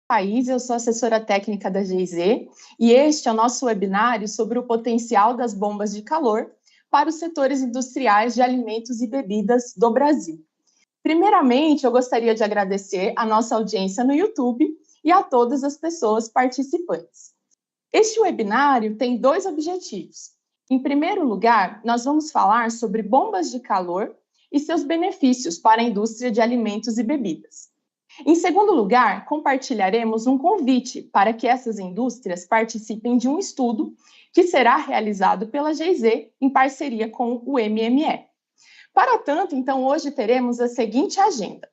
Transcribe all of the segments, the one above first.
País, eu sou assessora técnica da GIZ e este é o nosso webinário sobre o potencial das bombas de calor para os setores industriais de alimentos e bebidas do Brasil. Primeiramente, eu gostaria de agradecer a nossa audiência no YouTube e a todas as pessoas participantes. Este webinário tem dois objetivos. Em primeiro lugar, nós vamos falar sobre bombas de calor e seus benefícios para a indústria de alimentos e bebidas. Em segundo lugar, compartilharemos um convite para que essas indústrias participem de um estudo que será realizado pela GIZ em parceria com o MME. Para tanto, então, hoje teremos a seguinte agenda.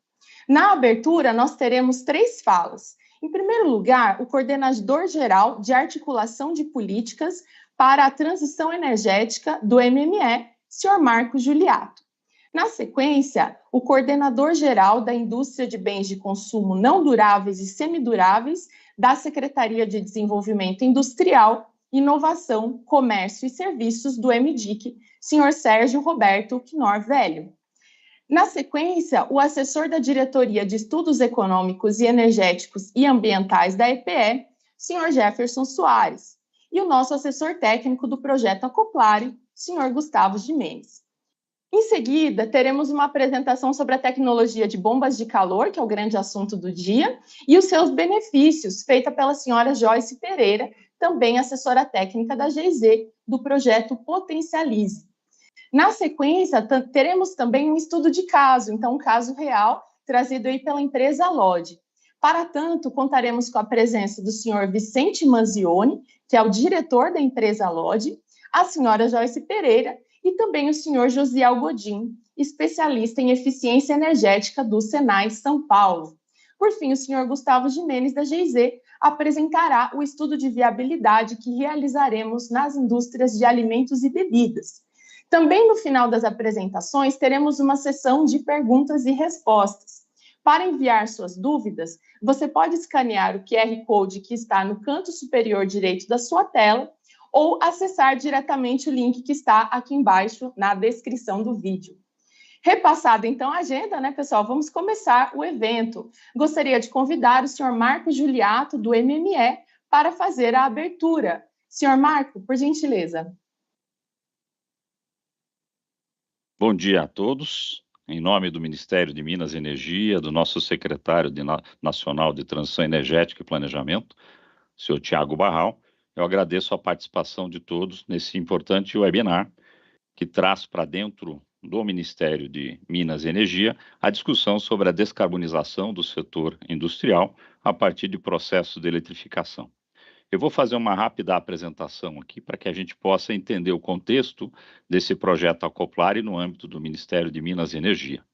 Na abertura, nós teremos 3 falas. Em primeiro lugar, o coordenador-geral de articulação de políticas para a transição energética do MME, Sr. Marco Juliato. Na sequência, o coordenador-geral da indústria de bens de consumo não duráveis e semiduráveis da Secretaria de Desenvolvimento Industrial, Inovação, Comércio e Serviços do MDIC, Sr. Sérgio Roberto Knorr Velho. Na sequência, o assessor da Diretoria de Estudos Econômicos e Energéticos e Ambientais da EPE, Sr. Jefferson Soares, e o nosso assessor técnico do projeto Acoplare, Sr. Gustavo Gimenez. Em seguida, teremos uma apresentação sobre a tecnologia de bombas de calor, que é o grande assunto do dia, e os seus benefícios, feita pela senhora Joyce Pereira, também assessora técnica da GIZ, do projeto Potencialize. Na sequência, teremos também um estudo de caso, então um caso real, trazido aí pela empresa Lodge. Para tanto, contaremos com a presença do senhor Vicente Manzioni, que é o diretor da empresa Lodge, a senhora Joyce Pereira, e também o senhor Josiel Godin, especialista em eficiência energética do Senai São Paulo. Por fim, o senhor Gustavo Gimenez, da GIZ, apresentará o estudo de viabilidade que realizaremos nas indústrias de alimentos e bebidas. Também no final das apresentações, teremos uma sessão de perguntas e respostas. Para enviar suas dúvidas, você pode escanear o QR Code que está no canto superior direito da sua tela ou acessar diretamente o link que está aqui embaixo na descrição do vídeo. Repassada, então, a agenda, né, pessoal? Vamos começar o evento. Gostaria de convidar o senhor Marco Juliato, do MME, para fazer a abertura. Senhor Marco, por gentileza. Bom dia a todos. Em nome do Ministério de Minas e Energia, do nosso secretário nacional de Transição Energética e Planejamento, o senhor Tiago Barral, eu agradeço a participação de todos nesse importante webinar que traz para dentro do Ministério de Minas e Energia a discussão sobre a descarbonização do setor industrial a partir de processos de eletrificação. Eu vou fazer uma rápida apresentação aqui para que a gente possa entender o contexto desse projeto Acoplare no âmbito do Ministério de Minas e Energia.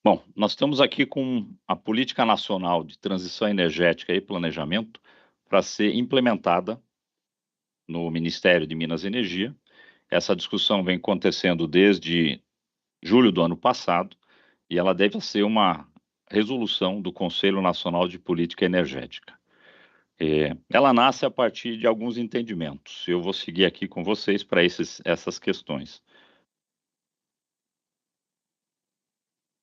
Bom, nós estamos aqui com a Política Nacional de Transição Energética e Planejamento para ser implementada no Ministério de Minas e Energia. Essa discussão vem acontecendo desde julho do ano passado e ela deve ser uma resolução do Conselho Nacional de Política Energética. Ela nasce a partir de alguns entendimentos. Eu vou seguir aqui com vocês para essas questões.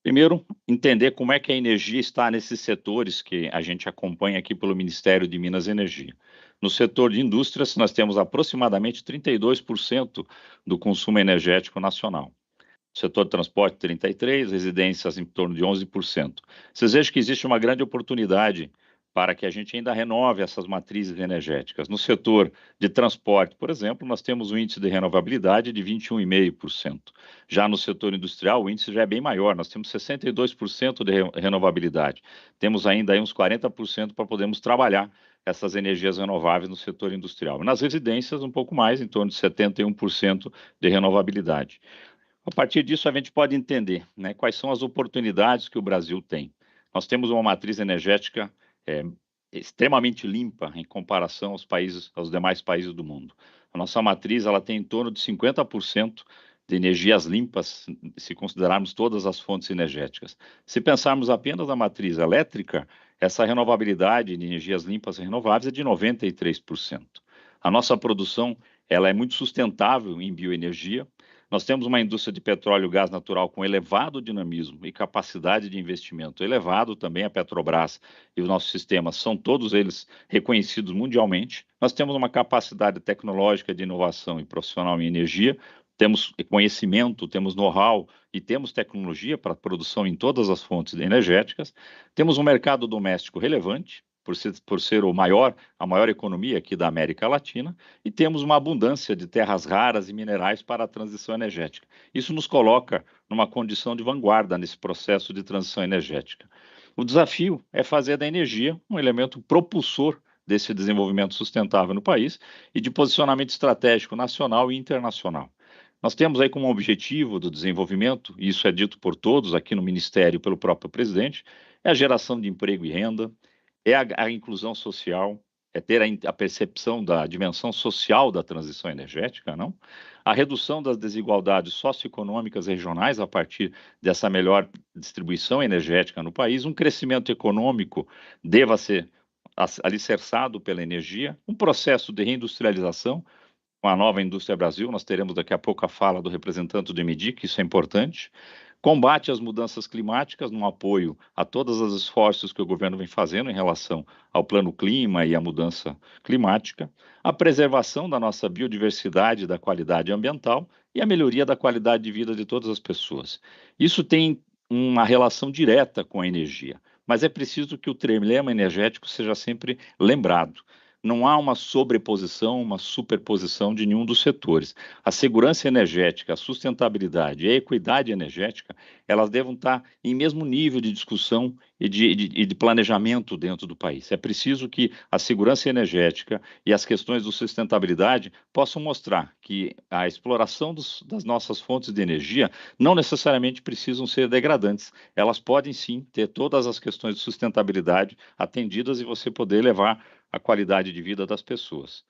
Primeiro, entender como é que a energia está nesses setores que a gente acompanha aqui pelo Ministério de Minas e Energia. No setor de indústrias, nós temos aproximadamente 32% do consumo energético nacional. No setor de transporte, 33%, residências em torno de 11%. Vocês vejam que existe uma grande oportunidade para que a gente ainda renove essas matrizes energéticas. No setor de transporte, por exemplo, nós temos um índice de renovabilidade de 21,5%. Já no setor industrial, o índice já é bem maior, nós temos 62% de renovabilidade. Temos ainda aí uns 40% para podermos trabalhar essas energias renováveis no setor industrial. Nas residências, um pouco mais, em torno de 71% de renovabilidade. A partir disso, a gente pode entender, né, quais são as oportunidades que o Brasil tem. Nós temos uma matriz energética extremamente limpa em comparação aos demais países do mundo. A nossa matriz ela tem em torno de 50% de energias limpas, se considerarmos todas as fontes energéticas. Se pensarmos apenas na matriz elétrica, essa renovabilidade de energias limpas e renováveis é de 93%. A nossa produção ela é muito sustentável em bioenergia. Nós temos uma indústria de petróleo e gás natural com elevado dinamismo e capacidade de investimento elevado, também a Petrobras e os nossos sistemas são todos eles reconhecidos mundialmente. Nós temos uma capacidade tecnológica de inovação e profissional em energia, temos conhecimento, temos know-how e temos tecnologia para produção em todas as fontes energéticas. Temos um mercado doméstico relevante, por ser a maior economia aqui da América Latina, e temos uma abundância de terras raras e minerais para a transição energética. Isso nos coloca numa condição de vanguarda nesse processo de transição energética. O desafio é fazer da energia um elemento propulsor desse desenvolvimento sustentável no país e de posicionamento estratégico nacional e internacional. Nós temos aí como objetivo do desenvolvimento, e isso é dito por todos aqui no Ministério e pelo próprio presidente, é a geração de emprego e renda, é a inclusão social, é ter a percepção da dimensão social da transição energética, não? A redução das desigualdades socioeconômicas regionais a partir dessa melhor distribuição energética no país, um crescimento econômico deva ser alicerçado pela energia, um processo de reindustrialização. Com a nova Indústria Brasil, nós teremos daqui a pouco a fala do representante do EMEDIC, isso é importante. Combate às mudanças climáticas, num apoio a todos os esforços que o governo vem fazendo em relação ao plano clima e à mudança climática, a preservação da nossa biodiversidade e da qualidade ambiental e a melhoria da qualidade de vida de todas as pessoas. Isso tem uma relação direta com a energia, mas é preciso que o trilema energético seja sempre lembrado. Não há uma sobreposição, uma superposição de nenhum dos setores. A segurança energética, a sustentabilidade e a equidade energética, elas devem estar em mesmo nível de discussão e de planejamento dentro do país. É preciso que a segurança energética e as questões de sustentabilidade possam mostrar que a exploração das nossas fontes de energia não necessariamente precisam ser degradantes. Elas podem sim ter todas as questões de sustentabilidade atendidas e você poder levar a qualidade de vida das pessoas.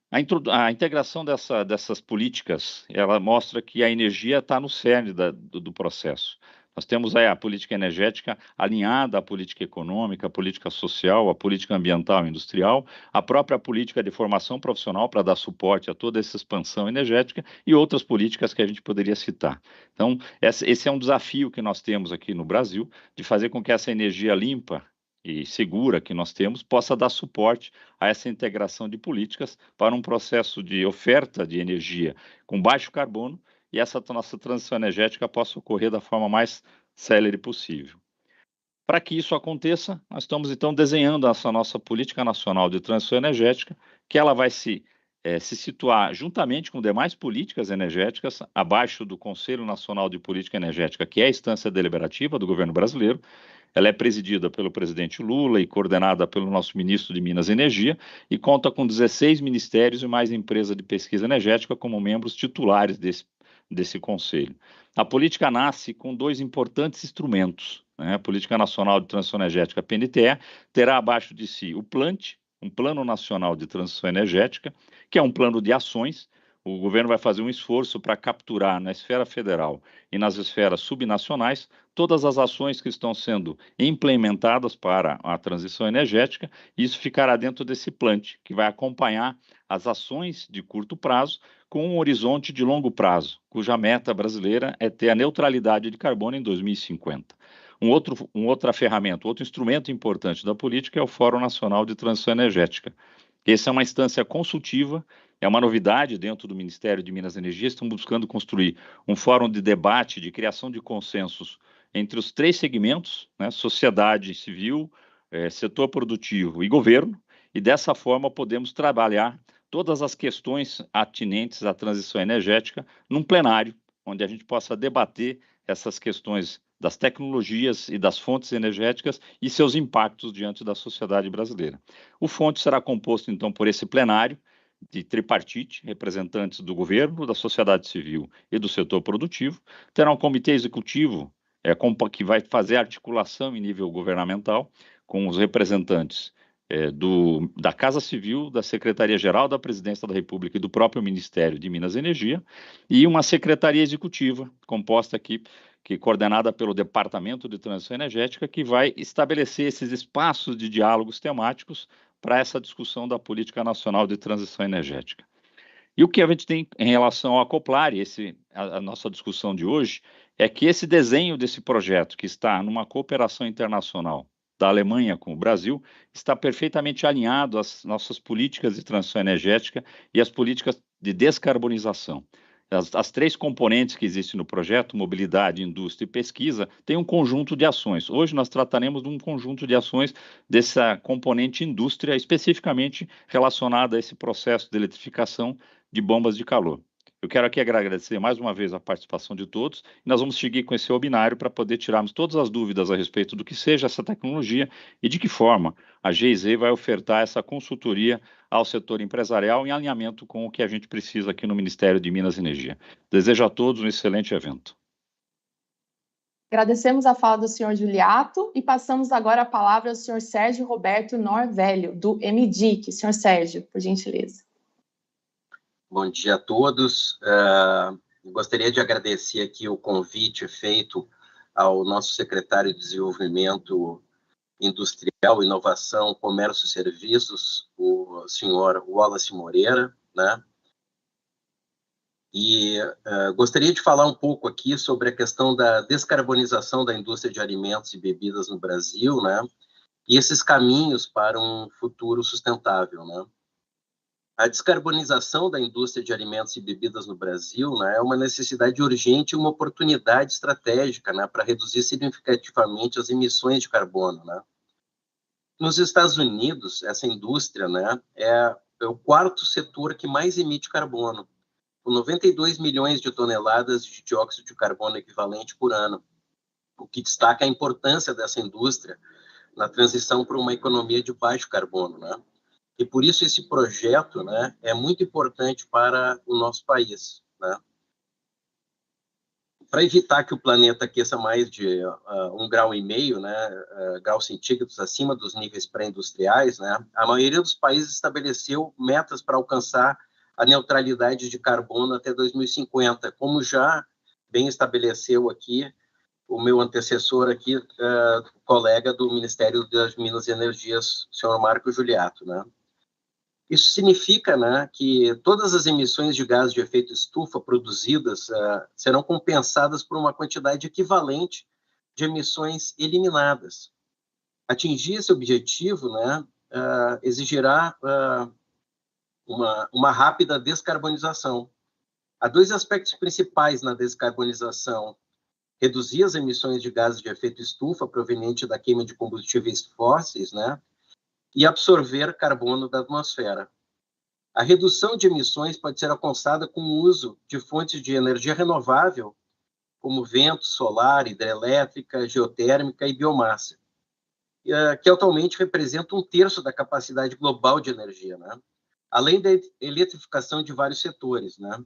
A integração dessas políticas, ela mostra que a energia está no cerne do processo. Nós temos aí a política energética alinhada à política econômica, à política social, à política ambiental e industrial, a própria política de formação profissional para dar suporte a toda essa expansão energética e outras políticas que a gente poderia citar. Então, esse é um desafio que nós temos aqui no Brasil, de fazer com que essa energia limpa e segura que nós temos possa dar suporte a essa integração de políticas para um processo de oferta de energia com baixo carbono e essa nossa transição energética possa ocorrer da forma mais célere possível. Para que isso aconteça, nós estamos então desenhando essa nossa política nacional de transição energética, que ela vai se situar juntamente com demais políticas energéticas abaixo do Conselho Nacional de Política Energética, que é a instância deliberativa do governo brasileiro. Ela é presidida pelo presidente Lula e coordenada pelo nosso ministro de Minas e Energia e conta com 16 ministérios e mais empresa de pesquisa energética como membros titulares desse conselho. A política nasce com dois importantes instrumentos, né? A Política Nacional de Transição Energética, PNTE, terá abaixo de si o PLANT, um Plano Nacional de Transição Energética, que é um plano de ações. O governo vai fazer um esforço para capturar na esfera federal e nas esferas subnacionais todas as ações que estão sendo implementadas para a transição energética, e isso ficará dentro desse PLANT, que vai acompanhar as ações de curto prazo com um horizonte de longo prazo, cuja meta brasileira é ter a neutralidade de carbono em 2050. Outra ferramenta, outro instrumento importante da política é o Fórum Nacional de Transição Energética. Essa é uma instância consultiva, é uma novidade dentro do Ministério de Minas e Energia. Estamos buscando construir um fórum de debate, de criação de consensos entre os três segmentos, né, sociedade civil, setor produtivo e governo, e dessa forma podemos trabalhar todas as questões atinentes à transição energética num plenário, onde a gente possa debater essas questões das tecnologias e das fontes energéticas e seus impactos diante da sociedade brasileira. O FONTE será composto, então, por esse plenário de tripartite, representantes do governo, da sociedade civil e do setor produtivo. Terá um comitê executivo que vai fazer articulação em nível governamental com os representantes da Casa Civil, da Secretaria-Geral da Presidência da República e do próprio Ministério de Minas e Energia, e uma secretaria executiva composta aqui coordenada pelo Departamento de Transição Energética, que vai estabelecer esses espaços de diálogos temáticos para essa discussão da Política Nacional de Transição Energética. E o que a gente tem em relação ao Acoplar, e a nossa discussão de hoje, é que esse desenho desse projeto, que está numa cooperação internacional da Alemanha com o Brasil, está perfeitamente alinhado às nossas políticas de transição energética e às políticas de descarbonização. As três componentes que existem no projeto, mobilidade, indústria e pesquisa, têm um conjunto de ações. Hoje nós trataremos de um conjunto de ações dessa componente indústria, especificamente relacionada a esse processo de eletrificação de bombas de calor. Eu quero aqui agradecer mais uma vez a participação de todos, e nós vamos seguir com esse webinário para poder tirarmos todas as dúvidas a respeito do que seja essa tecnologia e de que forma a GIZ vai ofertar essa consultoria ao setor empresarial em alinhamento com o que a gente precisa aqui no Ministério de Minas e Energia. Desejo a todos um excelente evento. Agradecemos a fala do senhor Juliato e passamos agora a palavra ao senhor Sérgio Roberto Norvelho, do MDIC. Senhor Sérgio, por gentileza. Bom dia a todos. Gostaria de agradecer aqui o convite feito ao nosso secretário de Desenvolvimento Industrial, Inovação, Comércio e Serviços, o senhor Wallace Moreira, né? E gostaria de falar um pouco aqui sobre a questão da descarbonização da indústria de alimentos e bebidas no Brasil, né? E esses caminhos para um futuro sustentável, né? A descarbonização da indústria de alimentos e bebidas no Brasil, né, é uma necessidade urgente e uma oportunidade estratégica, né, para reduzir significativamente as emissões de carbono, né. Nos Estados Unidos, essa indústria, né, é o quarto setor que mais emite carbono, com 92 milhões de toneladas de dióxido de carbono equivalente por ano, o que destaca a importância dessa indústria na transição para uma economia de baixo carbono, né. E por isso esse projeto, né, é muito importante para o nosso país, né? Para evitar que o planeta aqueça mais de 1,5 grau, né, graus centígrados acima dos níveis pré-industriais, né, a maioria dos países estabeleceu metas para alcançar a neutralidade de carbono até 2050, como já bem estabeleceu aqui o meu antecessor aqui, colega do Ministério das Minas e Energias, o senhor Marco Juliato, né? Isso significa, né, que todas as emissões de gás de efeito estufa produzidas serão compensadas por uma quantidade equivalente de emissões eliminadas. Atingir esse objetivo, né, exigirá uma rápida descarbonização. Há dois aspectos principais na descarbonização: reduzir as emissões de gases de efeito estufa proveniente da queima de combustíveis fósseis, né, e absorver carbono da atmosfera. A redução de emissões pode ser alcançada com o uso de fontes de energia renovável, como vento, solar, hidrelétrica, geotérmica e biomassa, que atualmente representam 1/3 da capacidade global de energia, né? Além da eletrificação de vários setores, né?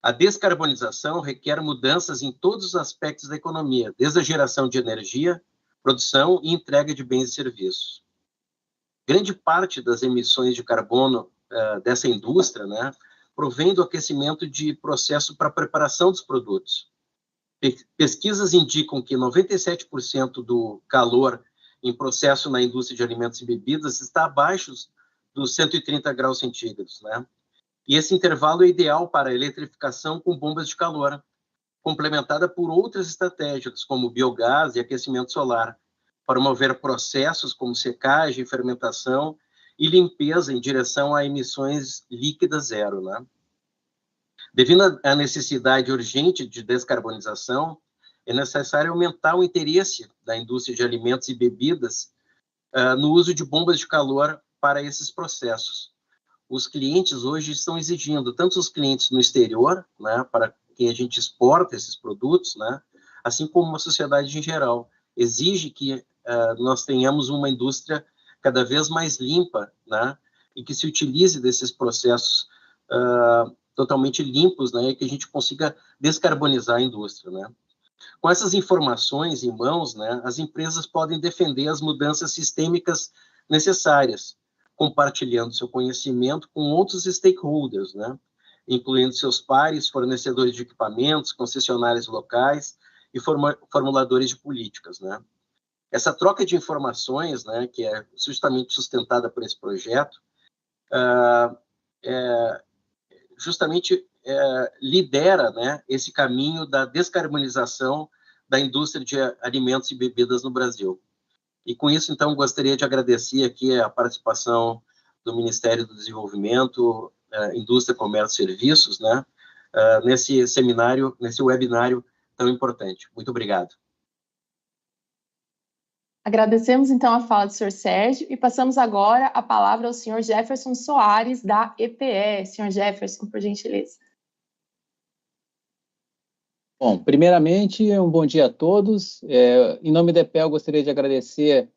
A descarbonização requer mudanças em todos os aspectos da economia, desde a geração de energia, produção e entrega de bens e serviços. Grande parte das emissões de carbono dessa indústria, né, provém do aquecimento de processo para preparação dos produtos. Pesquisas indicam que 97% do calor em processo na indústria de alimentos e bebidas está abaixo dos 130 graus centígrados, né? E esse intervalo é ideal para a eletrificação com bombas de calor, complementada por outras estratégias, como biogás e aquecimento solar, para promover processos como secagem, fermentação e limpeza em direção a emissões líquidas zero, né? Devido à necessidade urgente de descarbonização, é necessário aumentar o interesse da indústria de alimentos e bebidas no uso de bombas de calor para esses processos. Os clientes hoje estão exigindo, tanto os clientes no exterior, né, para quem a gente exporta esses produtos, né, assim como a sociedade em geral, exige que nós tenhamos uma indústria cada vez mais limpa, né, e que se utilize desses processos totalmente limpos, né, e que a gente consiga descarbonizar a indústria, né. Com essas informações em mãos, né, as empresas podem defender as mudanças sistêmicas necessárias, compartilhando seu conhecimento com outros stakeholders, né, incluindo seus pares, fornecedores de equipamentos, concessionários locais e formuladores de políticas, né? Essa troca de informações, né, que é justamente sustentada por esse projeto, justamente lidera, né, esse caminho da descarbonização da indústria de alimentos e bebidas no Brasil. E com isso, então, gostaria de agradecer aqui a participação do Ministério do Desenvolvimento, Indústria, Comércio e Serviços, né, nesse seminário, nesse webinário tão importante. Muito obrigado. Agradecemos, então, a fala do senhor Sérgio e passamos agora a palavra ao senhor Jefferson Soares, da EPE. Senhor Jefferson, por gentileza. Bom, primeiramente, um bom dia a todos. Em nome da EPE, eu gostaria de agradecer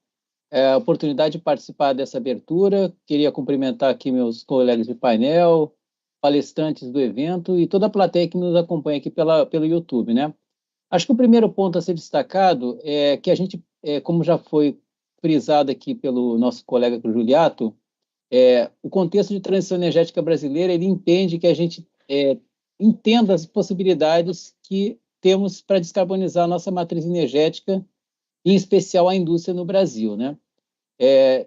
a oportunidade de participar dessa abertura. Queria cumprimentar aqui meus colegas de painel, palestrantes do evento e toda a plateia que nos acompanha aqui pelo YouTube, né? Acho que o primeiro ponto a ser destacado é que a gente, como já foi frisado aqui pelo nosso colega Juliato, o contexto de transição energética brasileira, ele entende que a gente entenda as possibilidades que temos para descarbonizar a nossa matriz energética, em especial a indústria no Brasil, né?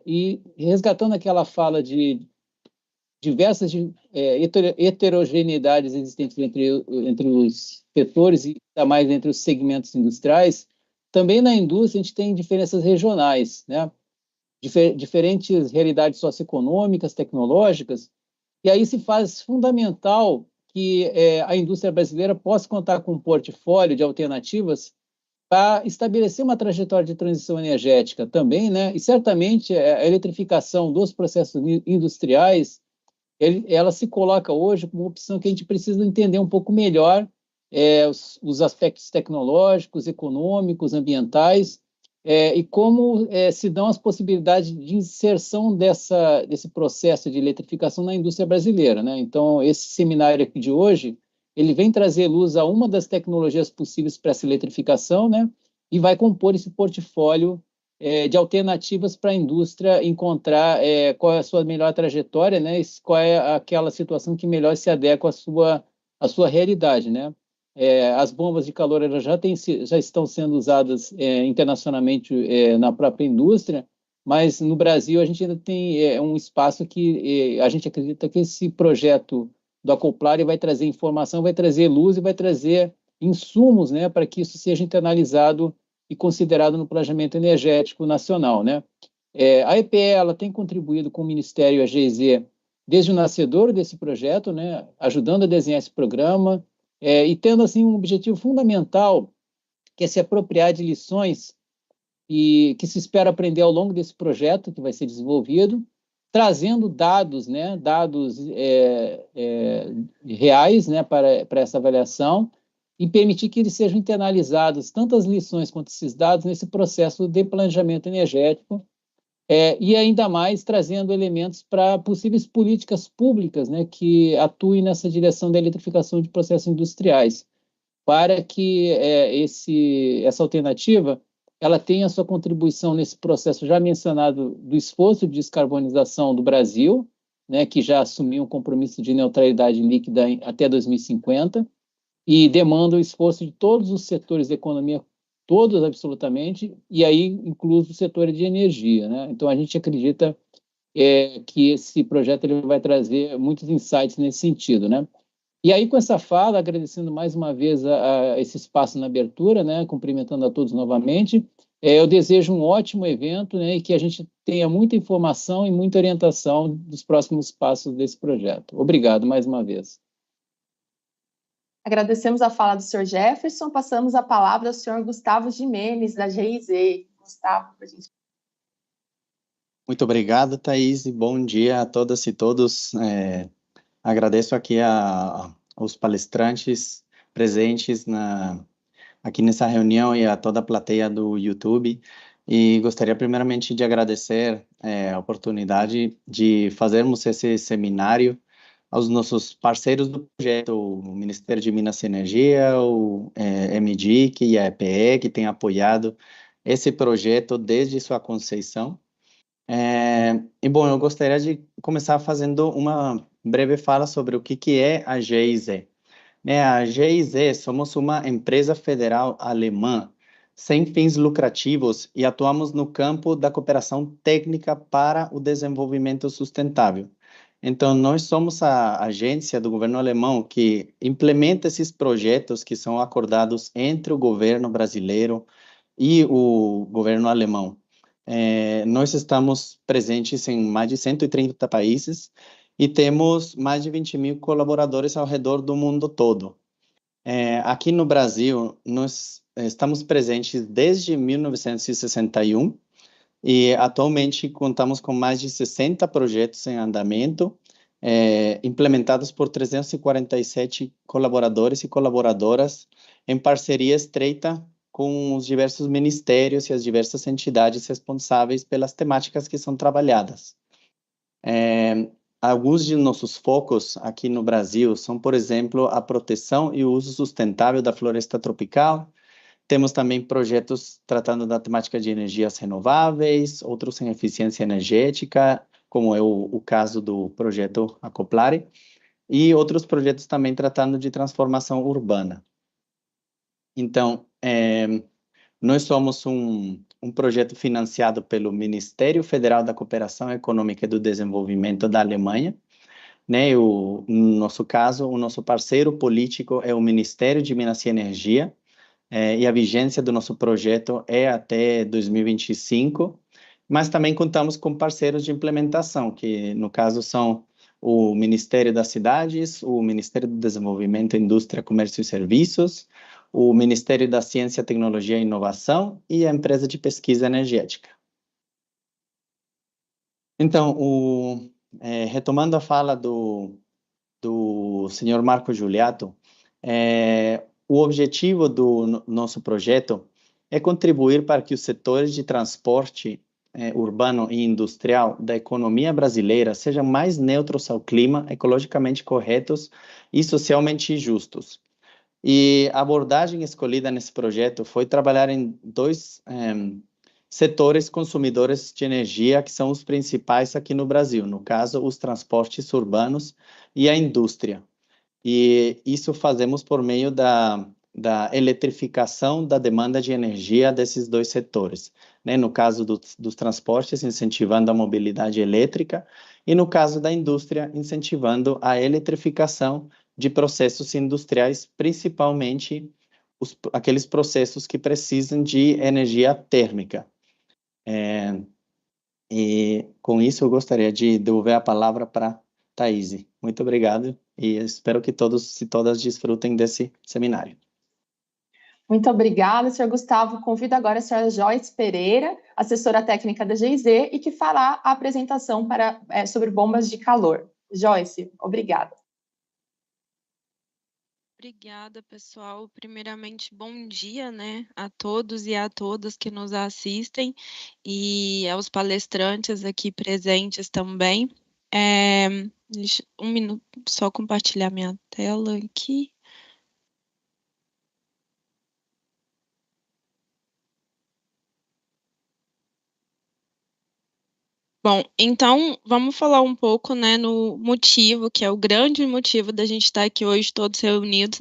E resgatando aquela fala de diversas heterogeneidades existentes entre os setores e ainda mais entre os segmentos industriais, também na indústria a gente tem diferenças regionais, né? Diferentes realidades socioeconômicas, tecnológicas, e aí se faz fundamental que a indústria brasileira possa contar com um portfólio de alternativas para estabelecer uma trajetória de transição energética também, né? E certamente a eletrificação dos processos industriais, ela se coloca hoje como uma opção que a gente precisa entender um pouco melhor os aspectos tecnológicos, econômicos, ambientais, e como se dão as possibilidades de inserção desse processo de eletrificação na indústria brasileira, né? Então, esse seminário aqui de hoje, ele vem trazer luz a uma das tecnologias possíveis para essa eletrificação, né? E vai compor esse portfólio de alternativas para a indústria encontrar qual é a sua melhor trajetória, né? E qual é aquela situação que melhor se adequa à sua realidade, né? As bombas de calor elas já estão sendo usadas internacionalmente na própria indústria, mas no Brasil a gente ainda tem um espaço que a gente acredita que esse projeto do Acoplar vai trazer informação, vai trazer luz e vai trazer insumos, né, para que isso seja internalizado e considerado no planejamento energético nacional, né? A EPE ela tem contribuído com o Ministério e a GIZ desde o nascedor desse projeto, né, ajudando a desenhar esse programa, e tendo assim um objetivo fundamental, que é se apropriar de lições que se espera aprender ao longo desse projeto que vai ser desenvolvido, trazendo dados, né, dados reais, né, para essa avaliação e permitir que eles sejam internalizados, tanto as lições quanto esses dados, nesse processo de planejamento energético, e ainda mais trazendo elementos para possíveis políticas públicas, né, que atuem nessa direção da eletrificação de processos industriais, para que essa alternativa ela tenha a sua contribuição nesse processo já mencionado do esforço de descarbonização do Brasil, né, que já assumiu um compromisso de neutralidade líquida até 2050, e demanda o esforço de todos os setores da economia, todos absolutamente, e aí incluso o setor de energia, né? Então a gente acredita que esse projeto ele vai trazer muitos insights nesse sentido, né? E aí com essa fala, agradecendo mais uma vez a esse espaço na abertura, né? Cumprimentando a todos novamente, eu desejo um ótimo evento, né? E que a gente tenha muita informação e muita orientação dos próximos passos desse projeto. Obrigado mais uma vez. Agradecemos a fala do senhor Jefferson, passamos a palavra ao senhor Gustavo Gimenez, da GIZ. Gustavo, por gente. Muito obrigado, Thaís, e bom dia a todas e todos. Agradeço aqui aos palestrantes presentes aqui nessa reunião e a toda a plateia do YouTube, e gostaria primeiramente de agradecer a oportunidade de fazermos esse seminário aos nossos parceiros do projeto, o Ministério de Minas e Energia, o MDIC e a EPE, que tem apoiado esse projeto desde sua conceição. E, bom, eu gostaria de começar fazendo uma breve fala sobre o que é a GIZ. Né, a GIZ somos uma empresa federal alemã sem fins lucrativos e atuamos no campo da cooperação técnica para o desenvolvimento sustentável. Então, nós somos a agência do governo alemão que implementa esses projetos que são acordados entre o governo brasileiro e o governo alemão. Nós estamos presentes em mais de 130 países e temos mais de 20 mil colaboradores ao redor do mundo todo. Aqui no Brasil, nós estamos presentes desde 1961 e atualmente contamos com mais de 60 projetos em andamento, implementados por 347 colaboradores e colaboradoras em parceria estreita com os diversos ministérios e as diversas entidades responsáveis pelas temáticas que são trabalhadas. Alguns de nossos focos aqui no Brasil são, por exemplo, a proteção e o uso sustentável da floresta tropical. Temos também projetos tratando da temática de energias renováveis, outros em eficiência energética, como é o caso do projeto Acoplare, e outros projetos também tratando de transformação urbana. Então, nós somos um projeto financiado pelo Ministério Federal da Cooperação Econômica e do Desenvolvimento da Alemanha, né? No nosso caso, o nosso parceiro político é o Ministério de Minas e Energia, e a vigência do nosso projeto é até 2025, mas também contamos com parceiros de implementação, que no caso são o Ministério das Cidades, o Ministério do Desenvolvimento, Indústria, Comércio e Serviços, o Ministério da Ciência, Tecnologia e Inovação e a Empresa de Pesquisa Energética. Então, retomando a fala do senhor Marco Giuliato, o objetivo do nosso projeto é contribuir para que os setores de transporte urbano e industrial da economia brasileira sejam mais neutros ao clima, ecologicamente corretos e socialmente justos. E a abordagem escolhida nesse projeto foi trabalhar em dois setores consumidores de energia que são os principais aqui no Brasil, no caso, os transportes urbanos e a indústria. E isso fazemos por meio da eletrificação da demanda de energia desses dois setores, né? No caso dos transportes, incentivando a mobilidade elétrica, e no caso da indústria, incentivando a eletrificação de processos industriais, principalmente aqueles processos que precisam de energia térmica. E com isso eu gostaria de devolver a palavra para Thaís. Muito obrigado e espero que todos e todas desfrutem desse seminário. Muito obrigada, senhor Gustavo. Convido agora a senhora Joyce Pereira, assessora técnica da GIZ, e que fará a apresentação sobre bombas de calor. Joyce, obrigada. Obrigada, pessoal. Primeiramente, bom dia, né, a todos e a todas que nos assistem e aos palestrantes aqui presentes também. Deixa um minuto, só compartilhar minha tela aqui. Bom, então vamos falar um pouco, né, no motivo, que é o grande motivo da gente estar aqui hoje todos reunidos,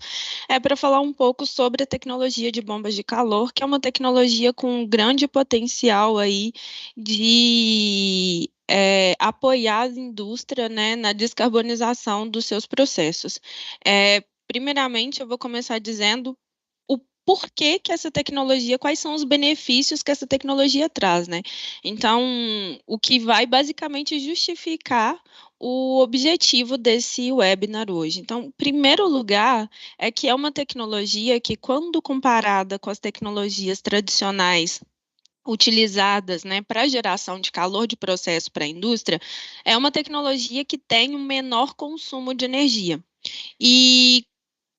para falar um pouco sobre a tecnologia de bombas de calor, que é uma tecnologia com um grande potencial aí de apoiar a indústria, né, na descarbonização dos seus processos. Primeiramente, eu vou começar dizendo por que essa tecnologia, quais são os benefícios que essa tecnologia traz, né? Então, o que vai basicamente justificar o objetivo desse webinar hoje. Então, em primeiro lugar, é que é uma tecnologia que, quando comparada com as tecnologias tradicionais utilizadas, né, para geração de calor de processo para a indústria, é uma tecnologia que tem um menor consumo de energia. E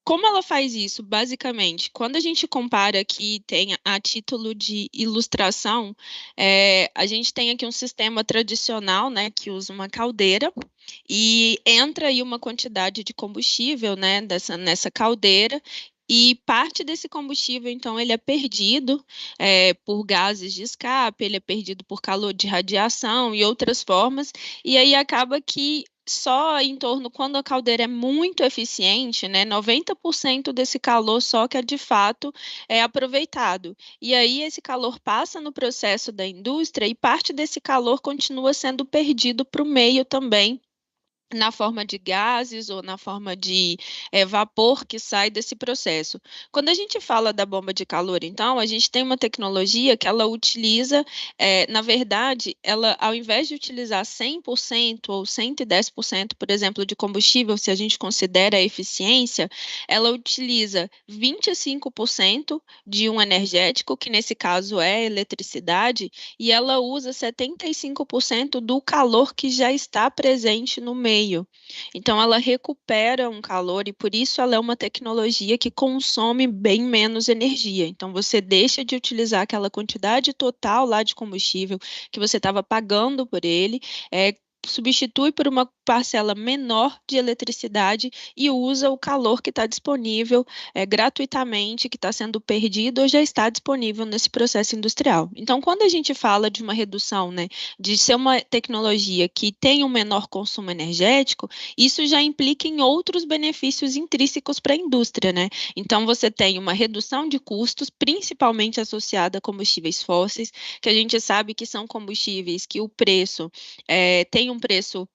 como ela faz isso? Basicamente, quando a gente compara aqui, tem a título de ilustração, a gente tem aqui um sistema tradicional, né, que usa uma caldeira, e entra aí uma quantidade de combustível, né, nessa caldeira, e parte desse combustível, então, ele é perdido por gases de escape, ele é perdido por calor de radiação e outras formas, e aí acaba que só em torno, quando a caldeira é muito eficiente, né, 90% desse calor só que é de fato aproveitado. E aí esse calor passa no processo da indústria e parte desse calor continua sendo perdido para o meio também, na forma de gases ou na forma de vapor que sai desse processo. Quando a gente fala da bomba de calor, então, a gente tem uma tecnologia que ela utiliza, na verdade, ela, ao invés de utilizar 100% ou 110%, por exemplo, de combustível, se a gente considera a eficiência, ela utiliza 25% de um energético, que nesse caso é eletricidade, e ela usa 75% do calor que já está presente no meio. Então, ela recupera um calor e, por isso, ela é uma tecnologia que consome bem menos energia. Então, você deixa de utilizar aquela quantidade total lá de combustível que você estava pagando por ele, substitui por uma parcela menor de eletricidade e usa o calor que está disponível gratuitamente, que está sendo perdido ou já está disponível nesse processo industrial. Então, quando a gente fala de uma redução, né, de ser uma tecnologia que tem um menor consumo energético, isso já implica em outros benefícios intrínsecos para a indústria, né? Então, você tem uma redução de custos, principalmente associada a combustíveis fósseis, que a gente sabe que são combustíveis que o preço tem um preço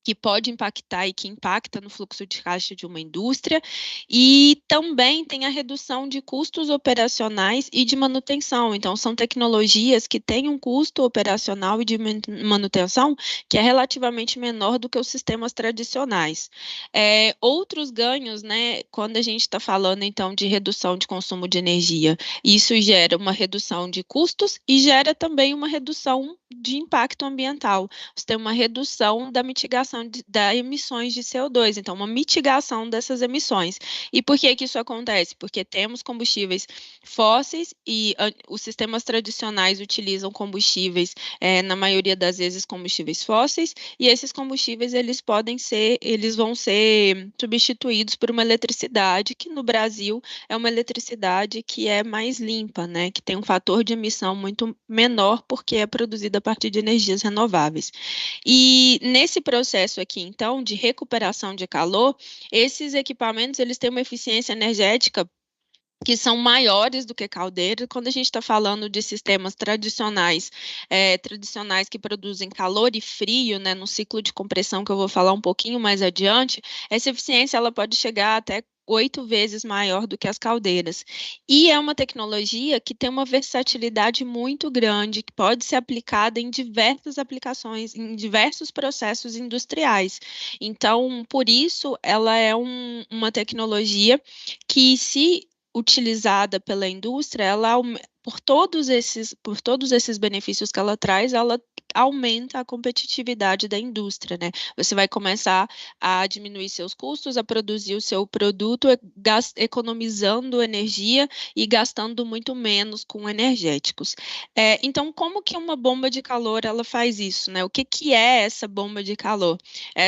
que pode impactar e que impacta no fluxo de caixa de uma indústria, e também tem a redução de custos operacionais e de manutenção. Então, são tecnologias que têm um custo operacional e de manutenção que é relativamente menor do que os sistemas tradicionais. Outros ganhos, né, quando a gente está falando, então, de redução de consumo de energia, isso gera uma redução de custos e gera também uma redução de impacto ambiental. Você tem uma redução da mitigação das emissões de CO2, então uma mitigação dessas emissões. E por que isso acontece? Porque temos combustíveis fósseis e os sistemas tradicionais utilizam combustíveis, na maioria das vezes combustíveis fósseis, e esses combustíveis eles vão ser substituídos por uma eletricidade que no Brasil é uma eletricidade que é mais limpa, né, que tem um fator de emissão muito menor porque é produzida a partir de energias renováveis. E nesse processo aqui, então, de recuperação de calor, esses equipamentos eles têm uma eficiência energética que são maiores do que caldeira. Quando a gente está falando de sistemas tradicionais que produzem calor e frio, né, no ciclo de compressão que eu vou falar um pouquinho mais adiante, essa eficiência ela pode chegar até 8 vezes maior do que as caldeiras. E é uma tecnologia que tem uma versatilidade muito grande, que pode ser aplicada em diversas aplicações, em diversos processos industriais. Então, por isso, ela é uma tecnologia que, se utilizada pela indústria, ela, por todos esses benefícios que ela traz, ela aumenta a competitividade da indústria, né? Você vai começar a diminuir seus custos, a produzir o seu produto, economizando energia e gastando muito menos com energéticos. Então, como que uma bomba de calor ela faz isso, né? O que é essa bomba de calor?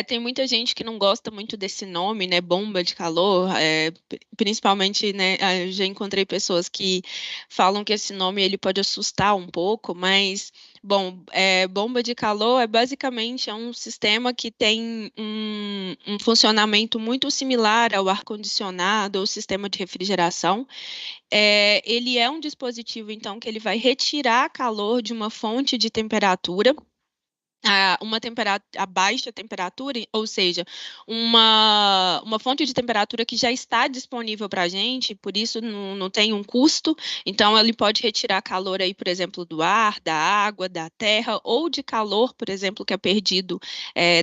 Tem muita gente que não gosta muito desse nome, né? Bomba de calor, principalmente, né? Eu já encontrei pessoas que falam que esse nome ele pode assustar um pouco, mas, bom, bomba de calor é basicamente um sistema que tem um funcionamento muito similar ao ar-condicionado ou sistema de refrigeração. Ele é um dispositivo, então, que ele vai retirar calor de uma fonte de temperatura, a baixa temperatura, ou seja, uma fonte de temperatura que já está disponível para a gente, por isso não tem um custo. Então, ele pode retirar calor aí, por exemplo, do ar, da água, da terra, ou de calor, por exemplo, que é perdido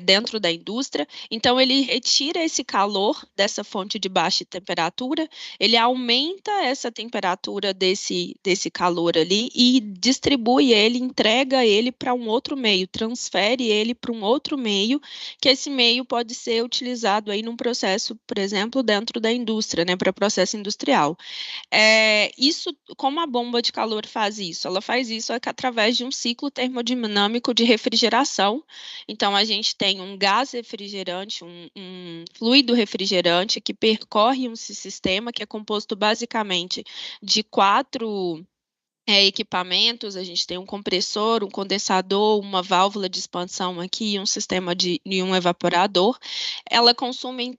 dentro da indústria. Então, ele retira esse calor dessa fonte de baixa temperatura, ele aumenta essa temperatura desse calor ali e distribui ele, entrega ele para um outro meio, transfere ele para um outro meio, que esse meio pode ser utilizado aí num processo, por exemplo, dentro da indústria, né, para processo industrial. Isso, como a bomba de calor faz isso? Ela faz isso através de um ciclo termodinâmico de refrigeração. Então, a gente tem um gás refrigerante, um fluido refrigerante que percorre um sistema que é composto basicamente de 4 equipamentos, a gente tem um compressor, um condensador, uma válvula de expansão aqui, um sistema e um evaporador. Ela consome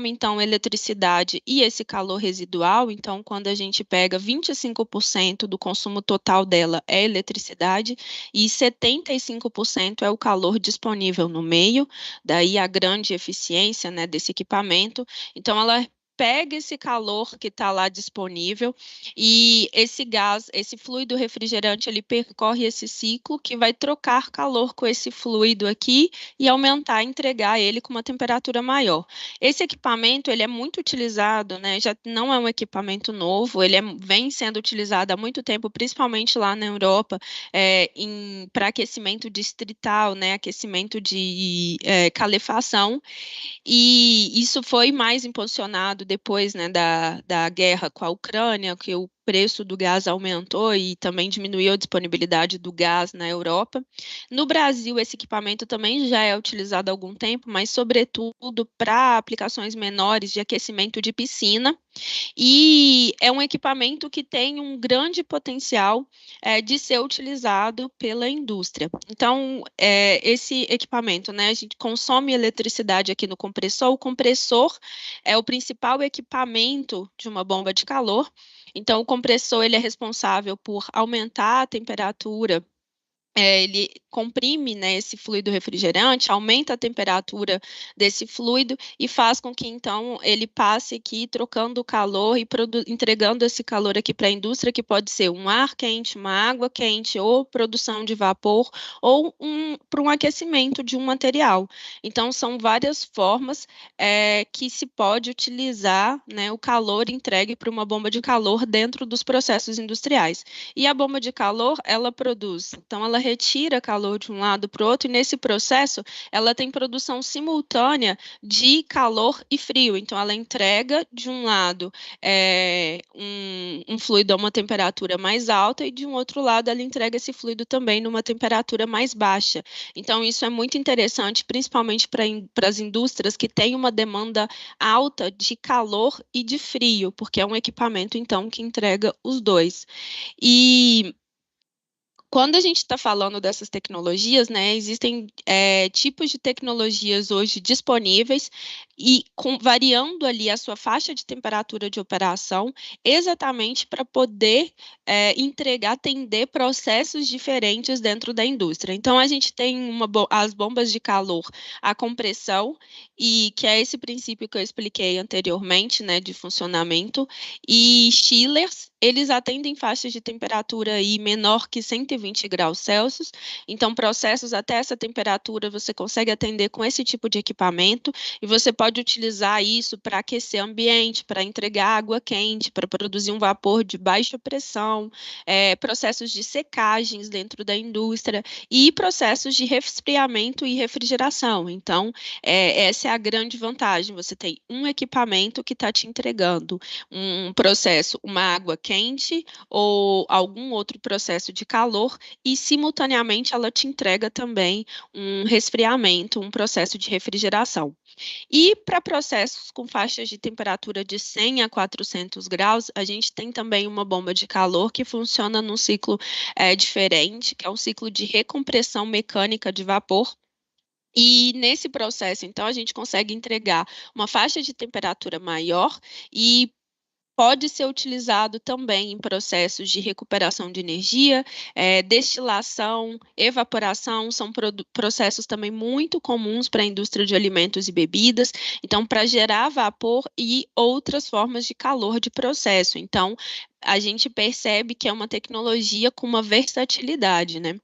então eletricidade e esse calor residual. Então, quando a gente pega 25% do consumo total dela é eletricidade e 75% é o calor disponível no meio, daí a grande eficiência, né, desse equipamento. Então, ela pega esse calor que está lá disponível e esse gás, esse fluido refrigerante, ele percorre esse ciclo que vai trocar calor com esse fluido aqui e aumentar, entregar ele com uma temperatura maior. Esse equipamento, ele é muito utilizado, né? Já não é um equipamento novo, ele vem sendo utilizado há muito tempo, principalmente lá na Europa, para aquecimento distrital, né? Aquecimento de calefação. E isso foi mais impulsionado depois, né, da guerra com a Ucrânia, que o preço do gás aumentou e também diminuiu a disponibilidade do gás na Europa. No Brasil, esse equipamento também já é utilizado há algum tempo, mas sobretudo para aplicações menores de aquecimento de piscina. E é um equipamento que tem um grande potencial de ser utilizado pela indústria. Então, esse equipamento, né, a gente consome eletricidade aqui no compressor. O compressor é o principal equipamento de uma bomba de calor. Então, o compressor ele é responsável por aumentar a temperatura. Ele comprime, né, esse fluido refrigerante, aumenta a temperatura desse fluido e faz com que, então, ele passe aqui trocando o calor e entregando esse calor aqui para a indústria, que pode ser um ar quente, uma água quente, ou produção de vapor, ou para um aquecimento de um material. Então, são várias formas que se pode utilizar, né, o calor entregue para uma bomba de calor dentro dos processos industriais. E a bomba de calor, ela produz, então ela retira calor de um lado para o outro, e nesse processo ela tem produção simultânea de calor e frio. Então ela entrega de um lado um fluido a uma temperatura mais alta e de um outro lado ela entrega esse fluido também numa temperatura mais baixa. Então isso é muito interessante, principalmente para as indústrias que têm uma demanda alta de calor e de frio, porque é um equipamento então que entrega os dois. E quando a gente está falando dessas tecnologias, né, existem tipos de tecnologias hoje disponíveis e variando ali a sua faixa de temperatura de operação, exatamente para poder atender processos diferentes dentro da indústria. Então, a gente tem as bombas de calor, a compressão, e que é esse princípio que eu expliquei anteriormente, né, de funcionamento, e chillers, eles atendem faixas de temperatura aí menor que 120 graus Celsius, então processos até essa temperatura você consegue atender com esse tipo de equipamento, e você pode utilizar isso para aquecer ambiente, para entregar água quente, para produzir um vapor de baixa pressão, processos de secagens dentro da indústria e processos de resfriamento e refrigeração. Então, essa é a grande vantagem, você tem um equipamento que está te entregando um processo, uma água quente ou algum outro processo de calor e, simultaneamente, ela te entrega também um resfriamento, um processo de refrigeração. E para processos com faixas de temperatura de 100 a 400 graus, a gente tem também uma bomba de calor que funciona num ciclo diferente, que é um ciclo de recompressão mecânica de vapor. E nesse processo, então, a gente consegue entregar uma faixa de temperatura maior e pode ser utilizado também em processos de recuperação de energia, destilação, evaporação, são processos também muito comuns para a indústria de alimentos e bebidas, então, para gerar vapor e outras formas de calor de processo. Então, a gente percebe que é uma tecnologia com uma versatilidade, né?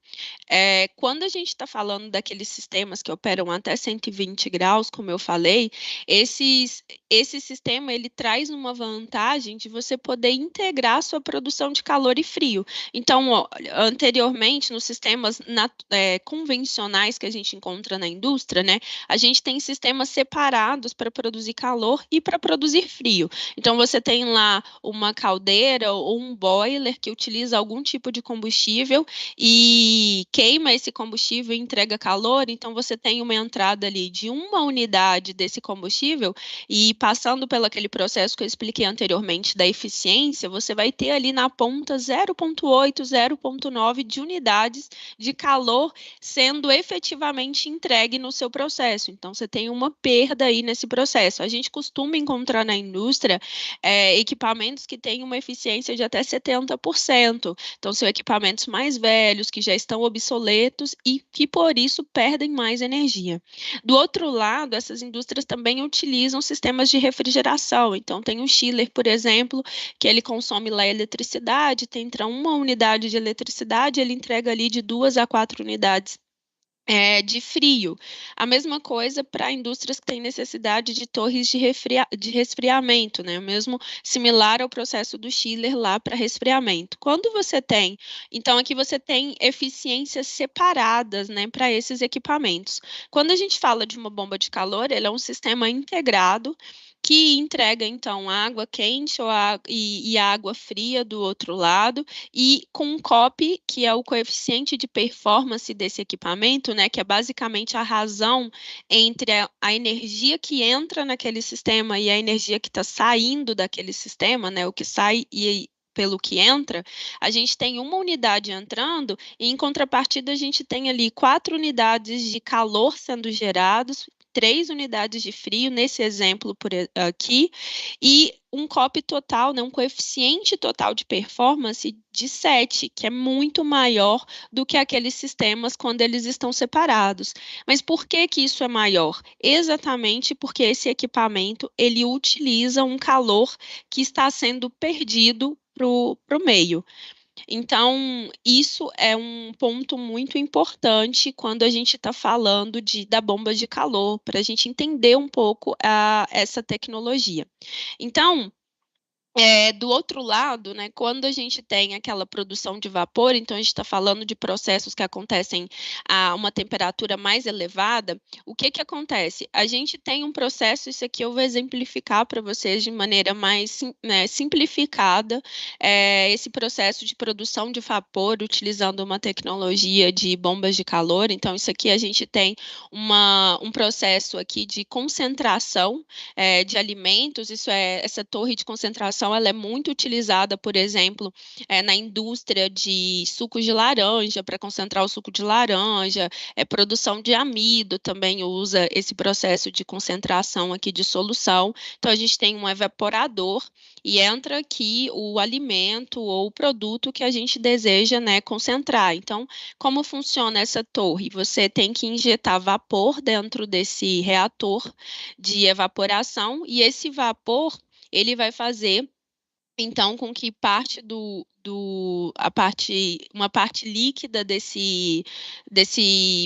Quando a gente está falando daqueles sistemas que operam até 120 graus, como eu falei, esse sistema ele traz uma vantagem de você poder integrar a sua produção de calor e frio. Então, anteriormente, nos sistemas convencionais que a gente encontra na indústria, né, a gente tem sistemas separados para produzir calor e para produzir frio. Então, você tem lá uma caldeira chaleira ou um boiler que utiliza algum tipo de combustível e queima esse combustível e entrega calor, então você tem uma entrada ali de uma unidade desse combustível e passando pelo aquele processo que eu expliquei anteriormente da eficiência, você vai ter ali na ponta 0,8, 0,9 de unidades de calor sendo efetivamente entregue no seu processo. Então, você tem uma perda aí nesse processo. A gente costuma encontrar na indústria equipamentos que têm uma eficiência de até 70%. Então, são equipamentos mais velhos, que já estão obsoletos e que, por isso, perdem mais energia. Do outro lado, essas indústrias também utilizam sistemas de refrigeração. Então, tem o chiller, por exemplo, que ele consome lá eletricidade, tem então uma unidade de eletricidade, ele entrega ali de 2 a 4 unidades de frio. A mesma coisa para indústrias que têm necessidade de torres de resfriamento, né? Mesmo similar ao processo do chiller lá para resfriamento. Quando você tem, então aqui você tem eficiências separadas, né, para esses equipamentos. Quando a gente fala de uma bomba de calor, ele é um sistema integrado que entrega, então, água quente e água fria do outro lado, e com um COP, que é o coeficiente de performance desse equipamento, né, que é basicamente a razão entre a energia que entra naquele sistema e a energia que está saindo daquele sistema, né, o que sai e pelo que entra, a gente tem uma unidade entrando e, em contrapartida, a gente tem ali 4 unidades de calor sendo gerados, 3 unidades de frio, nesse exemplo aqui, e um COP total, né, um coeficiente total de performance de 7, que é muito maior do que aqueles sistemas quando eles estão separados. Mas por que que isso é maior? Exatamente porque esse equipamento, ele utiliza um calor que está sendo perdido para o meio. Então, isso é um ponto muito importante quando a gente está falando da bomba de calor, para a gente entender um pouco essa tecnologia. Então, do outro lado, né, quando a gente tem aquela produção de vapor, então a gente está falando de processos que acontecem a uma temperatura mais elevada, o que acontece? A gente tem um processo, isso aqui eu vou exemplificar para vocês de maneira mais simplificada, esse processo de produção de vapor utilizando uma tecnologia de bombas de calor. Então, isso aqui a gente tem um processo aqui de concentração de alimentos, essa torre de concentração ela é muito utilizada, por exemplo, na indústria de sucos de laranja, para concentrar o suco de laranja, produção de amido também usa esse processo de concentração aqui de solução. Então, a gente tem um evaporador e entra aqui o alimento ou o produto que a gente deseja, né, concentrar. Então, como funciona essa torre? Você tem que injetar vapor dentro desse reator de evaporação e esse vapor ele vai fazer então com que uma parte líquida desse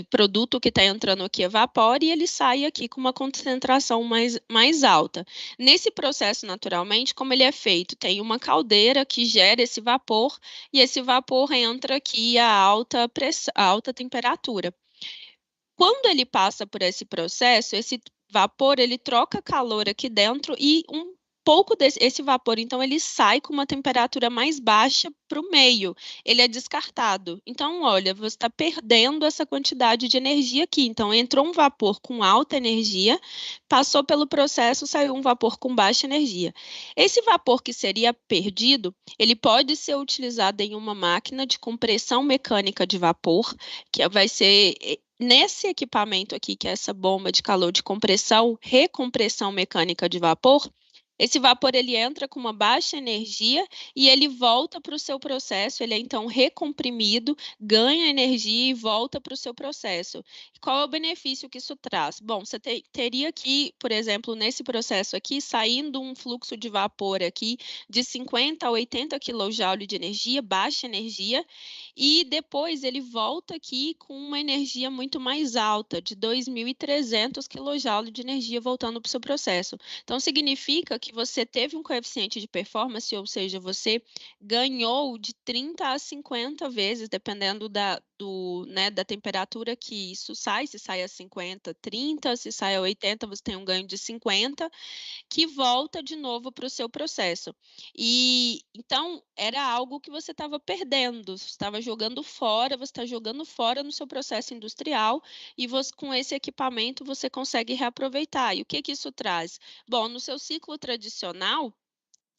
produto que está entrando aqui evapore e ele sai aqui com uma concentração mais alta. Nesse processo, naturalmente, como ele é feito, tem uma caldeira que gera esse vapor e esse vapor entra aqui a alta temperatura. Quando ele passa por esse processo, esse vapor ele troca calor aqui dentro e pouco desse vapor, então, ele sai com uma temperatura mais baixa para o meio, ele é descartado. Então, olha, você está perdendo essa quantidade de energia aqui. Então, entrou um vapor com alta energia, passou pelo processo, saiu um vapor com baixa energia. Esse vapor que seria perdido, ele pode ser utilizado em uma máquina de compressão mecânica de vapor, que vai ser nesse equipamento aqui, que é essa bomba de calor de compressão, recompressão mecânica de vapor. Esse vapor ele entra com uma baixa energia e ele volta para o seu processo, ele é então recomprimido, ganha energia e volta para o seu processo. Qual é o benefício que isso traz? Bom, você teria aqui, por exemplo, nesse processo aqui, saindo um fluxo de vapor aqui de 50 a 80 kJ de energia, baixa energia, e depois ele volta aqui com uma energia muito mais alta, de 2.300 kJ de energia voltando para o seu processo. Então, significa que você teve um coeficiente de performance, ou seja, você ganhou de 30 a 50 vezes, dependendo da temperatura que isso sai, se sai a 50, 30, se sai a 80, você tem um ganho de 50, que volta de novo para o seu processo. E então era algo que você estava perdendo, você estava jogando fora, você está jogando fora no seu processo industrial, e você, com esse equipamento você consegue reaproveitar. E o que isso traz? Bom, no seu ciclo tradicional,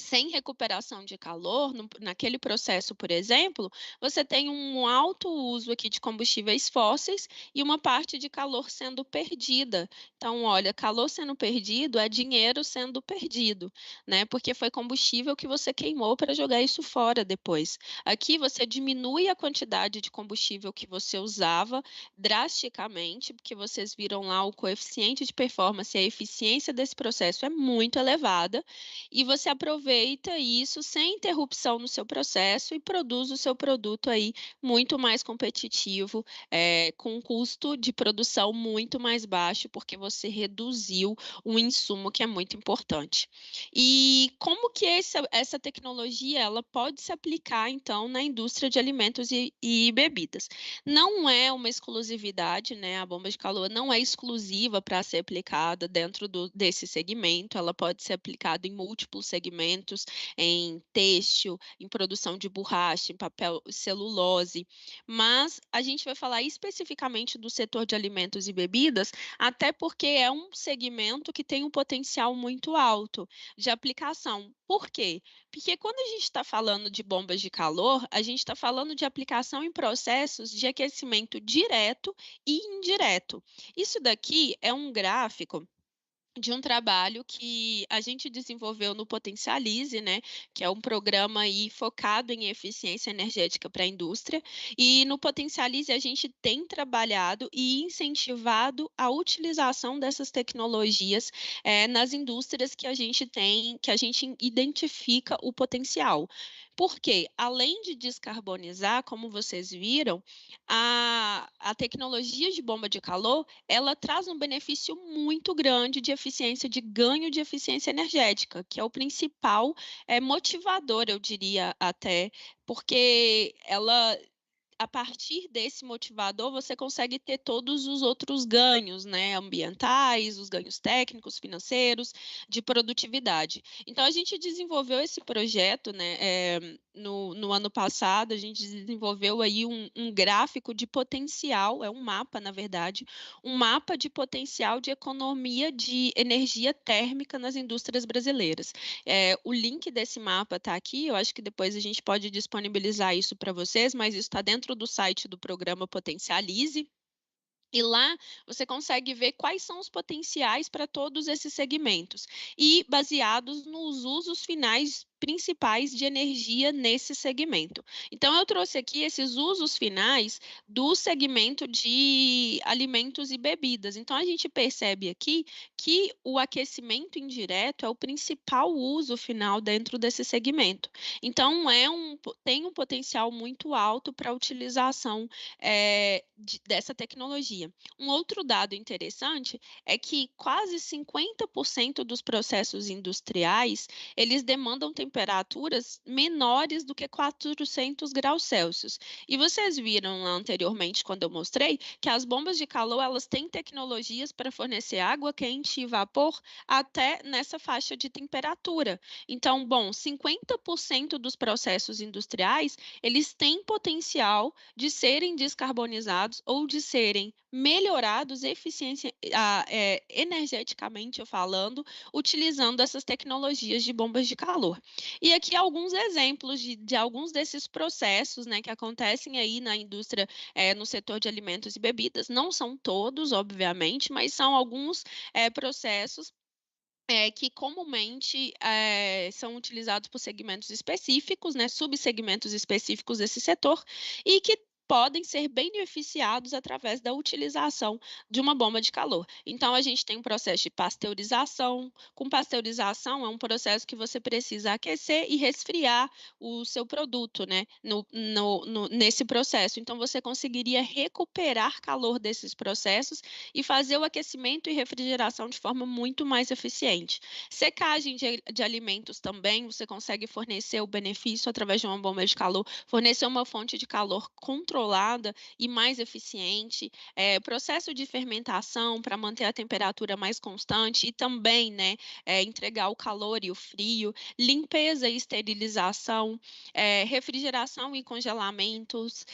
sem recuperação de calor, naquele processo, por exemplo, você tem um alto uso aqui de combustíveis fósseis e uma parte de calor sendo perdida. Então, olha, calor sendo perdido é dinheiro sendo perdido, né? Porque foi combustível que você queimou para jogar isso fora depois. Aqui você diminui a quantidade de combustível que você usava drasticamente, porque vocês viram lá o coeficiente de performance e a eficiência desse processo é muito elevada, e você aproveita isso sem interrupção no seu processo e produz o seu produto aí muito mais competitivo, com um custo de produção muito mais baixo, porque você reduziu um insumo que é muito importante. E como que essa tecnologia ela pode se aplicar, então, na indústria de alimentos e bebidas? Não é uma exclusividade, né? A bomba de calor não é exclusiva para ser aplicada dentro desse segmento, ela pode ser aplicada em múltiplos segmentos, em têxtil, em produção de borracha, em papel, celulose, mas a gente vai falar especificamente do setor de alimentos e bebidas, até porque é um segmento que tem um potencial muito alto de aplicação. Por quê? Porque quando a gente está falando de bombas de calor, a gente está falando de aplicação em processos de aquecimento direto e indireto. Isso daqui é um gráfico de um trabalho que a gente desenvolveu no Potencialize, né, que é um programa aí focado em eficiência energética para a indústria, e no Potencialize a gente tem trabalhado e incentivado a utilização dessas tecnologias nas indústrias que a gente tem, que a gente identifica o potencial. Porque, além de descarbonizar, como vocês viram, a tecnologia de bomba de calor, ela traz um benefício muito grande de eficiência, de ganho de eficiência energética, que é o principal motivador, eu diria até, porque ela, a partir desse motivador, você consegue ter todos os outros ganhos, né, ambientais, os ganhos técnicos, financeiros, de produtividade. Então, a gente desenvolveu esse projeto, né, no ano passado, a gente desenvolveu aí um gráfico de potencial, um mapa, na verdade, um mapa de potencial de economia de energia térmica nas indústrias brasileiras. O link desse mapa está aqui, eu acho que depois a gente pode disponibilizar isso para vocês, mas isso está dentro do site do programa Potencialize. E lá você consegue ver quais são os potenciais para todos esses segmentos e baseados nos usos finais principais de energia nesse segmento. Então, eu trouxe aqui esses usos finais do segmento de alimentos e bebidas. Então, a gente percebe aqui que o aquecimento indireto é o principal uso final dentro desse segmento. Então, tem um potencial muito alto para a utilização dessa tecnologia. Um outro dado interessante é que quase 50% dos processos industriais, eles demandam temperaturas menores do que 400 graus Celsius. E vocês viram lá anteriormente, quando eu mostrei, que as bombas de calor, elas têm tecnologias para fornecer água quente e vapor até nessa faixa de temperatura. Então, bom, 50% dos processos industriais, eles têm potencial de serem descarbonizados ou de serem melhorados energeticamente falando, utilizando essas tecnologias de bombas de calor. E aqui alguns exemplos de alguns desses processos, né, que acontecem aí na indústria, no setor de alimentos e bebidas. Não são todos, obviamente, mas são alguns processos que comumente são utilizados por segmentos específicos, né, subsegmentos específicos desse setor, e que podem ser beneficiados através da utilização de uma bomba de calor. Então, a gente tem um processo de pasteurização. Com pasteurização, é um processo que você precisa aquecer e resfriar o seu produto, né, nesse processo. Então, você conseguiria recuperar calor desses processos e fazer o aquecimento e refrigeração de forma muito mais eficiente. Secagem de alimentos também, você consegue fornecer o benefício através de uma bomba de calor, fornecer uma fonte de calor controlada e mais eficiente, processo de fermentação para manter a temperatura mais constante e também, né, entregar o calor e o frio, limpeza e esterilização, refrigeração e congelamentos,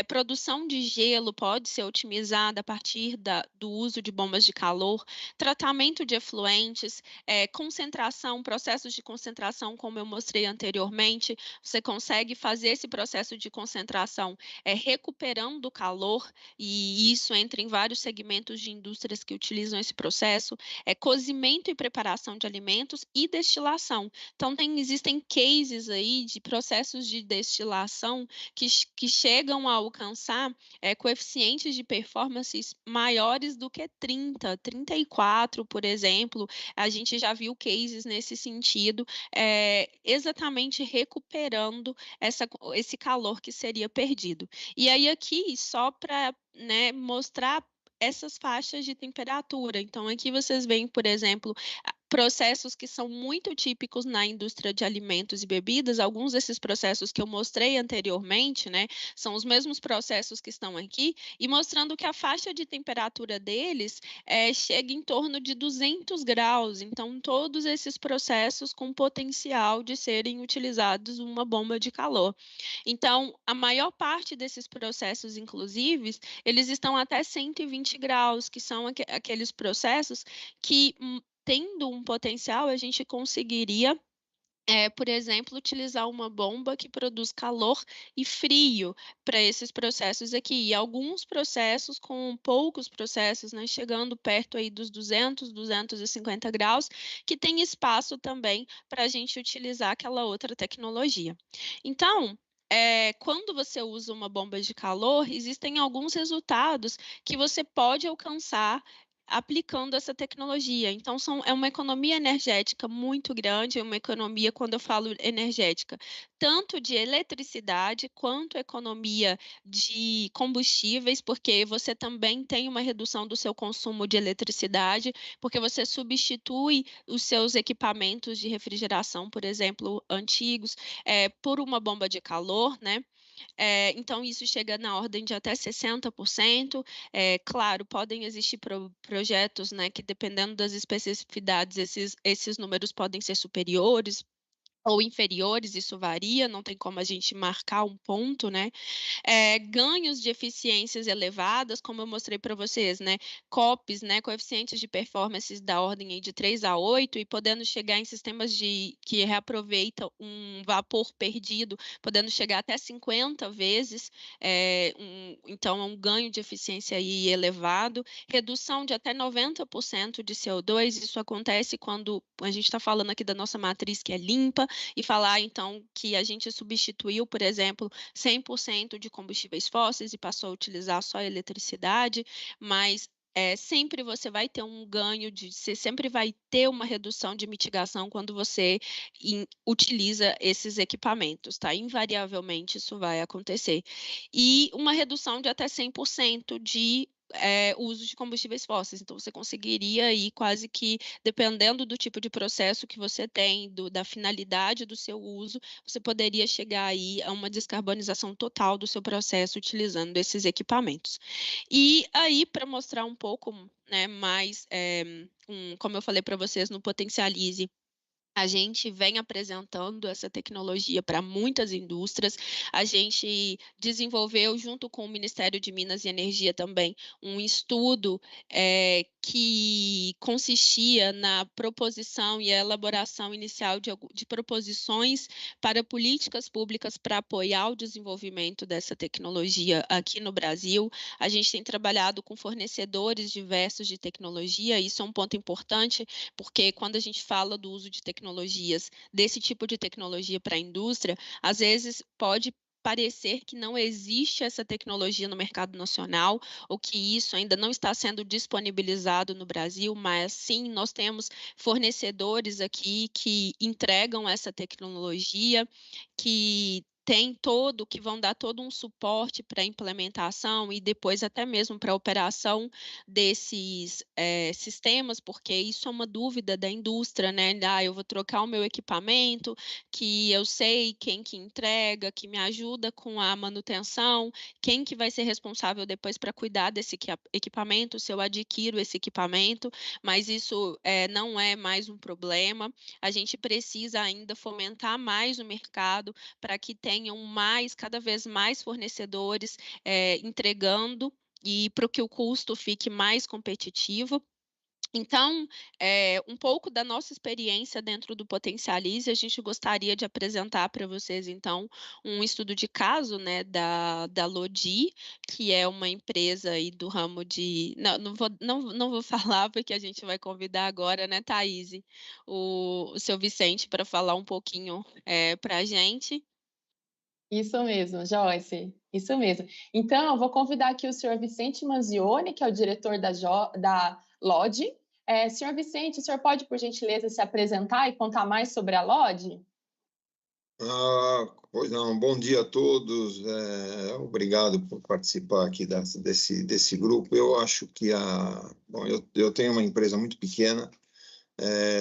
produção de gelo pode ser otimizada a partir do uso de bombas de calor, tratamento de efluentes, concentração, processos de concentração, como eu mostrei anteriormente, você consegue fazer esse processo de concentração recuperando o calor, e isso entra em vários segmentos de indústrias que utilizam esse processo, cozimento e preparação de alimentos e destilação. Então, existem cases aí de processos de destilação que chegam a alcançar coeficientes de performances maiores do que 30, 34, por exemplo. A gente já viu cases nesse sentido, exatamente recuperando esse calor que seria perdido. E aí aqui, só para, né, mostrar essas faixas de temperatura. Então, aqui vocês veem, por exemplo, processos que são muito típicos na indústria de alimentos e bebidas. Alguns desses processos que eu mostrei anteriormente, né, são os mesmos processos que estão aqui, e mostrando que a faixa de temperatura deles chega em torno de 200 graus. Então, todos esses processos com potencial de serem utilizados uma bomba de calor. Então, a maior parte desses processos, inclusive, eles estão até 120 graus, que são aqueles processos que, tendo um potencial, a gente conseguiria, por exemplo, utilizar uma bomba que produz calor e frio para esses processos aqui. E alguns processos, com poucos processos, né, chegando perto aí dos 200, 250 graus, que tem espaço também para a gente utilizar aquela outra tecnologia. Então, quando você usa uma bomba de calor, existem alguns resultados que você pode alcançar aplicando essa tecnologia. Então, é uma economia energética muito grande, uma economia, quando eu falo energética, tanto de eletricidade quanto economia de combustíveis, porque você também tem uma redução do seu consumo de eletricidade, porque você substitui os seus equipamentos de refrigeração, por exemplo, antigos, por uma bomba de calor, né? Então, isso chega na ordem de até 60%. Claro, podem existir projetos, né, que, dependendo das especificidades, esses números podem ser superiores ou inferiores, isso varia, não tem como a gente marcar um ponto, né? Ganhos de eficiências elevadas, como eu mostrei para vocês, né? COPs, né? Coeficientes de performances da ordem de 3 a 8, e podendo chegar em sistemas que reaproveitam um vapor perdido, podendo chegar até 50 vezes, então é um ganho de eficiência aí elevado, redução de até 90% de CO2, isso acontece quando a gente está falando aqui da nossa matriz que é limpa, e falar, então, que a gente substituiu, por exemplo, 100% de combustíveis fósseis e passou a utilizar só eletricidade, mas sempre você vai ter um ganho, você sempre vai ter uma redução de mitigação quando você utiliza esses equipamentos, tá? Invariavelmente isso vai acontecer. E uma redução de até 100% de uso de combustíveis fósseis. Então, você conseguiria aí quase que, dependendo do tipo de processo que você tem, da finalidade do seu uso, você poderia chegar aí a uma descarbonização total do seu processo utilizando esses equipamentos. E aí, para mostrar um pouco, né, mais, como eu falei para vocês no Potencialize, a gente vem apresentando essa tecnologia para muitas indústrias. A gente desenvolveu, junto com o Ministério de Minas e Energia também, um estudo que consistia na proposição e a elaboração inicial de proposições para políticas públicas para apoiar o desenvolvimento dessa tecnologia aqui no Brasil. A gente tem trabalhado com fornecedores diversos de tecnologia. Isso é um ponto importante, porque quando a gente fala do uso de tecnologias, desse tipo de tecnologia para a indústria, às vezes pode parecer que não existe essa tecnologia no mercado nacional, ou que isso ainda não está sendo disponibilizado no Brasil, mas sim, nós temos fornecedores aqui que entregam essa tecnologia, que vão dar todo um suporte para a implementação e depois até mesmo para a operação desses sistemas, porque isso é uma dúvida da indústria, né? Eu vou trocar o meu equipamento, que eu sei quem que entrega, que me ajuda com a manutenção, quem que vai ser responsável depois para cuidar desse equipamento, se eu adquiro esse equipamento, mas isso não é mais um problema. A gente precisa ainda fomentar mais o mercado para que tenham cada vez mais fornecedores entregando e para que o custo fique mais competitivo. Então, um pouco da nossa experiência dentro do Potencialize, a gente gostaria de apresentar para vocês, então, um estudo de caso, né, da Lodi, que é uma empresa aí do ramo de... Não vou falar, porque a gente vai convidar agora, né, Thaís, o seu Vicente, para falar um pouquinho para a gente. Isso mesmo, Joyce, isso mesmo. Então, eu vou convidar aqui o senhor Vicente Manzioni, que é o diretor da LOD. Senhor Vicente, o senhor pode, por gentileza, se apresentar e contar mais sobre a LOD? Pois não, bom dia a todos, obrigado por participar aqui desse grupo. Eu acho que eu tenho uma empresa muito pequena,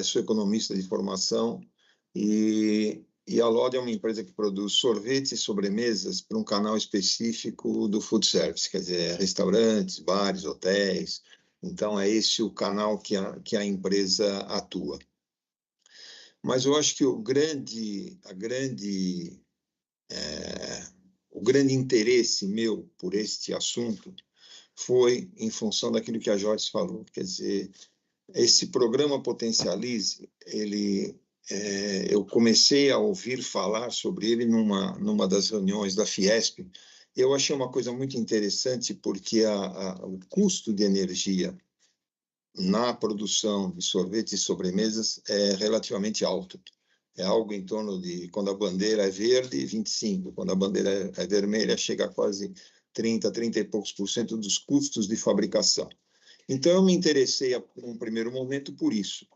sou economista de formação, e a LOD é uma empresa que produz sorvetes e sobremesas para um canal específico do food service, quer dizer, restaurantes, bares, hotéis. Então, é esse o canal que a empresa atua. Mas eu acho que o grande interesse meu por este assunto foi em função daquilo que a Joyce falou. Quer dizer, esse programa Potencialize, eu comecei a ouvir falar sobre ele numa das reuniões da Fiesp. Eu achei uma coisa muito interessante, porque o custo de energia na produção de sorvetes e sobremesas é relativamente alto. É algo em torno de, quando a bandeira é verde, 25%. Quando a bandeira é vermelha, chega a quase 30 e poucos % dos custos de fabricação. Então, eu me interessei, num primeiro momento, por isso.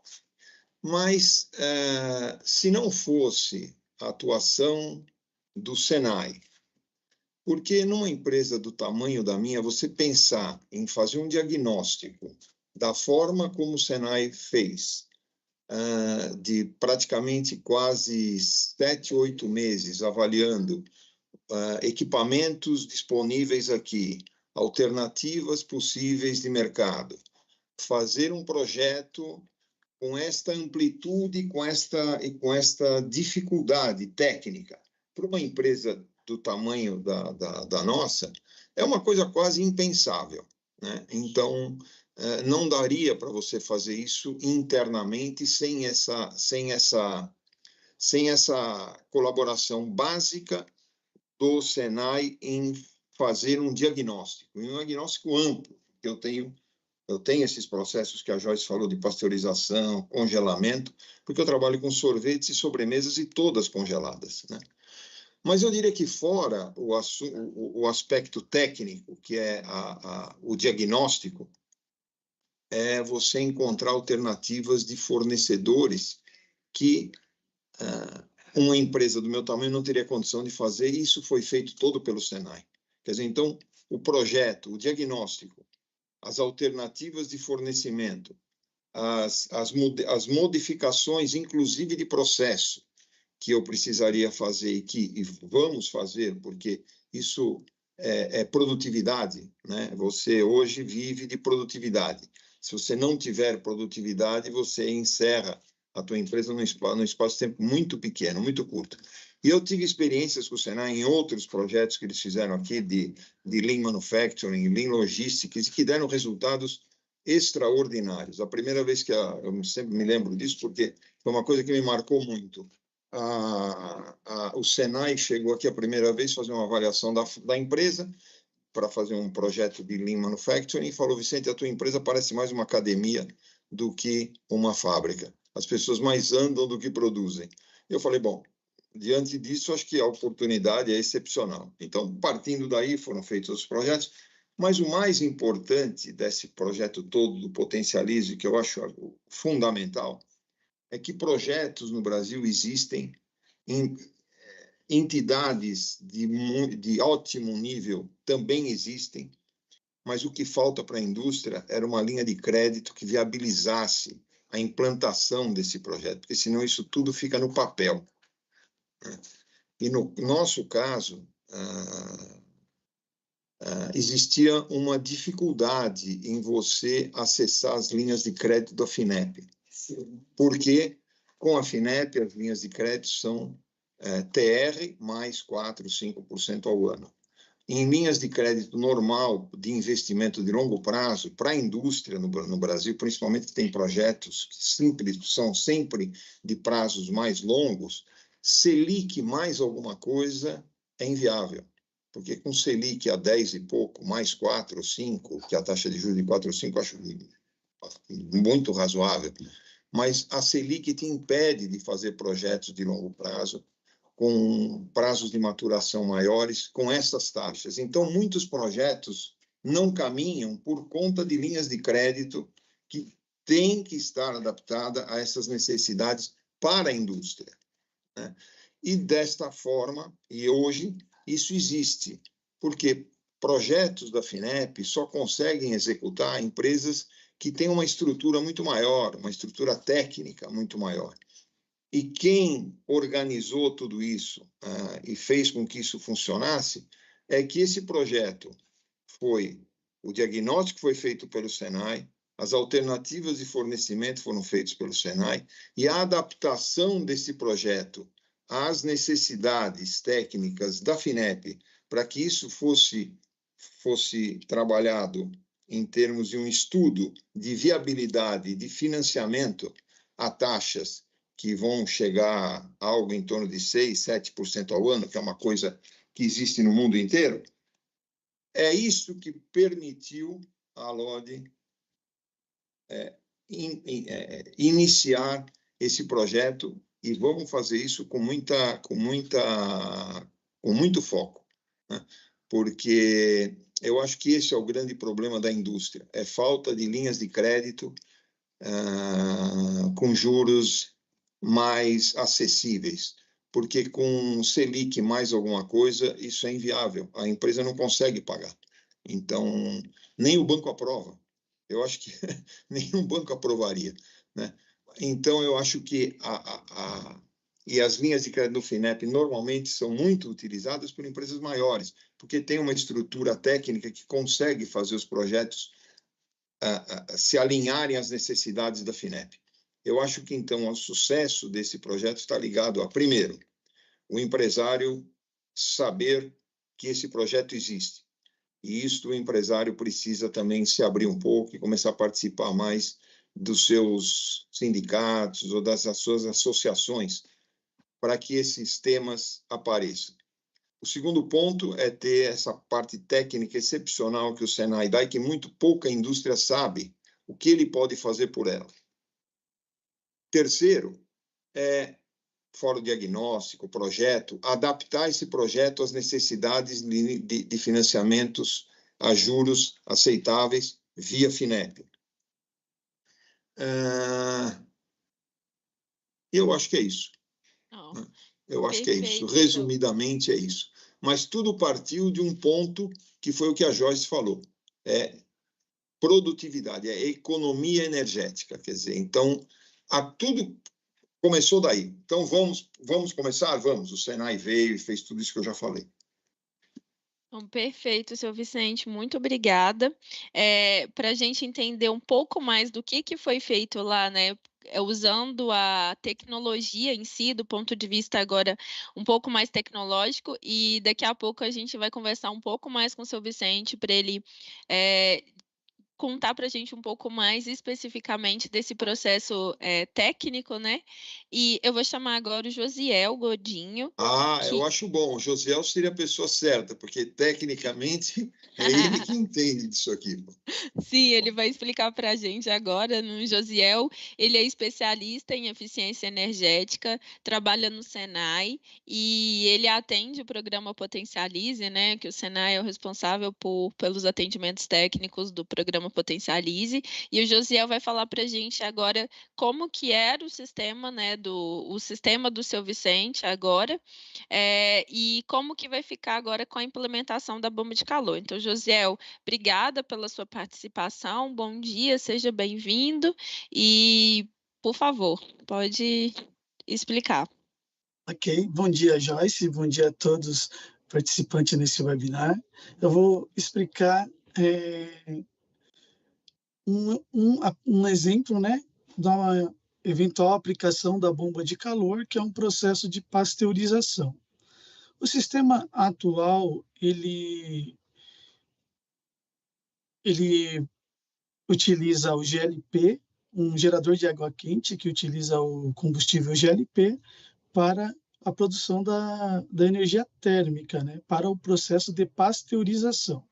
Mas, se não fosse a atuação do Senai, porque numa empresa do tamanho da minha, você pensar em fazer um diagnóstico da forma como o Senai fez, de praticamente quase 7, 8 meses avaliando equipamentos disponíveis aqui, alternativas possíveis de mercado, fazer um projeto com esta amplitude e com esta dificuldade técnica para uma empresa do tamanho da nossa, é uma coisa quase impensável, né? Então, não daria para você fazer isso internamente sem essa colaboração básica do Senai em fazer um diagnóstico amplo, que eu tenho esses processos que a Joyce falou de pasteurização, congelamento, porque eu trabalho com sorvetes e sobremesas e todas congeladas, né? Mas eu diria que fora o aspecto técnico, que é o diagnóstico, é você encontrar alternativas de fornecedores que uma empresa do meu tamanho não teria condição de fazer, e isso foi feito todo pelo Senai. Quer dizer, então, o projeto, o diagnóstico, as alternativas de fornecimento, as modificações, inclusive de processo, que eu precisaria fazer e vamos fazer, porque isso é produtividade, né? Você hoje vive de produtividade. Se você não tiver produtividade, você encerra a tua empresa num espaço de tempo muito pequeno, muito curto. E eu tive experiências com o Senai em outros projetos que eles fizeram aqui de Lean Manufacturing, Lean Logistics, que deram resultados extraordinários. A primeira vez que eu sempre me lembro disso, porque foi uma coisa que me marcou muito. O Senai chegou aqui a primeira vez fazer uma avaliação da empresa para fazer um projeto de Lean Manufacturing e falou: Vicente, a tua empresa parece mais uma academia do que uma fábrica. As pessoas mais andam do que produzem. Eu falei, bom, diante disso, acho que a oportunidade é excepcional. Então, partindo daí, foram feitos os projetos, mas o mais importante desse projeto todo do Potencialize, que eu acho fundamental, é que projetos no Brasil existem, entidades de ótimo nível também existem, mas o que falta para a indústria era uma linha de crédito que viabilizasse a implantação desse projeto, porque senão isso tudo fica no papel. E no nosso caso, existia uma dificuldade em você acessar as linhas de crédito da FINEP, porque com a FINEP as linhas de crédito são TR mais 4, 5% ao ano. Em linhas de crédito normal, de investimento de longo prazo, para a indústria no Brasil, principalmente que tem projetos que são sempre de prazos mais longos, Selic mais alguma coisa é inviável. Porque com Selic a 10 e pouco, mais 4 ou 5, que a taxa de juros de 4 ou 5 eu acho muito razoável, mas a Selic te impede de fazer projetos de longo prazo, com prazos de maturação maiores, com essas taxas. Então, muitos projetos não caminham por conta de linhas de crédito que têm que estar adaptadas a essas necessidades para a indústria, né? E desta forma, e hoje, isso existe, porque projetos da FINEP só conseguem executar empresas que têm uma estrutura muito maior, uma estrutura técnica muito maior. E quem organizou tudo isso e fez com que isso funcionasse é que esse projeto o diagnóstico foi feito pelo Senai, as alternativas de fornecimento foram feitas pelo Senai e a adaptação desse projeto às necessidades técnicas da FINEP para que isso fosse trabalhado em termos de um estudo de viabilidade de financiamento a taxas que vão chegar a algo em torno de 6%, 7% ao ano, que é uma coisa que existe no mundo inteiro, é isso que permitiu a LODE iniciar esse projeto, e vamos fazer isso com muito foco, né? Porque eu acho que esse é o grande problema da indústria, é falta de linhas de crédito com juros mais acessíveis, porque com Selic mais alguma coisa, isso é inviável, a empresa não consegue pagar. Então, nem o banco aprova. Eu acho que nenhum banco aprovaria, né? Então, eu acho que e as linhas de crédito do FINEP normalmente são muito utilizadas por empresas maiores, porque tem uma estrutura técnica que consegue fazer os projetos se alinharem às necessidades da FINEP. Eu acho que, então, o sucesso desse projeto está ligado a, primeiro, o empresário saber que esse projeto existe. E isto o empresário precisa também se abrir um pouco e começar a participar mais dos seus sindicatos ou das suas associações para que esses temas apareçam. O segundo ponto é ter essa parte técnica excepcional que o Senai dá e que muito pouca indústria sabe o que ele pode fazer por ela. Terceiro, fora o diagnóstico, projeto, adaptar esse projeto às necessidades de financiamentos a juros aceitáveis via FINEP. Eu acho que é isso. Eu acho que é isso. Resumidamente, é isso. Mas tudo partiu de um ponto que foi o que a Joyce falou. Produtividade, economia energética. Quer dizer, então, tudo começou daí. Então, vamos começar? Vamos. O Senai veio e fez tudo isso que eu já falei. Perfeito, seu Vicente, muito obrigada. Para a gente entender um pouco mais do que foi feito lá, né, usando a tecnologia em si, do ponto de vista agora um pouco mais tecnológico, e daqui a pouco a gente vai conversar um pouco mais com o seu Vicente para ele contar para a gente um pouco mais especificamente desse processo técnico, né? E eu vou chamar agora o Josiel Godinho. Eu acho bom. O Josiel seria a pessoa certa, porque tecnicamente é ele que entende disso aqui. Sim, ele vai explicar para a gente agora. No Josiel, ele é especialista em eficiência energética, trabalha no Senai e ele atende o programa Potencialize, né? Que o Senai é o responsável pelos atendimentos técnicos do programa Potencialize. E o Josiel vai falar para a gente agora como que era o sistema, né? O sistema do Seu Vicente agora e como que vai ficar agora com a implementação da bomba de calor. Então, Josiel, obrigada pela sua participação, bom dia, seja bem-vindo e, por favor, pode explicar. Ok, bom dia, Joyce, bom dia a todos participantes nesse webinar. Eu vou explicar um exemplo, né, da eventual aplicação da bomba de calor, que é um processo de pasteurização. O sistema atual, ele utiliza o GLP, um gerador de água quente que utiliza o combustível GLP para a produção da energia térmica, né, para o processo de pasteurização.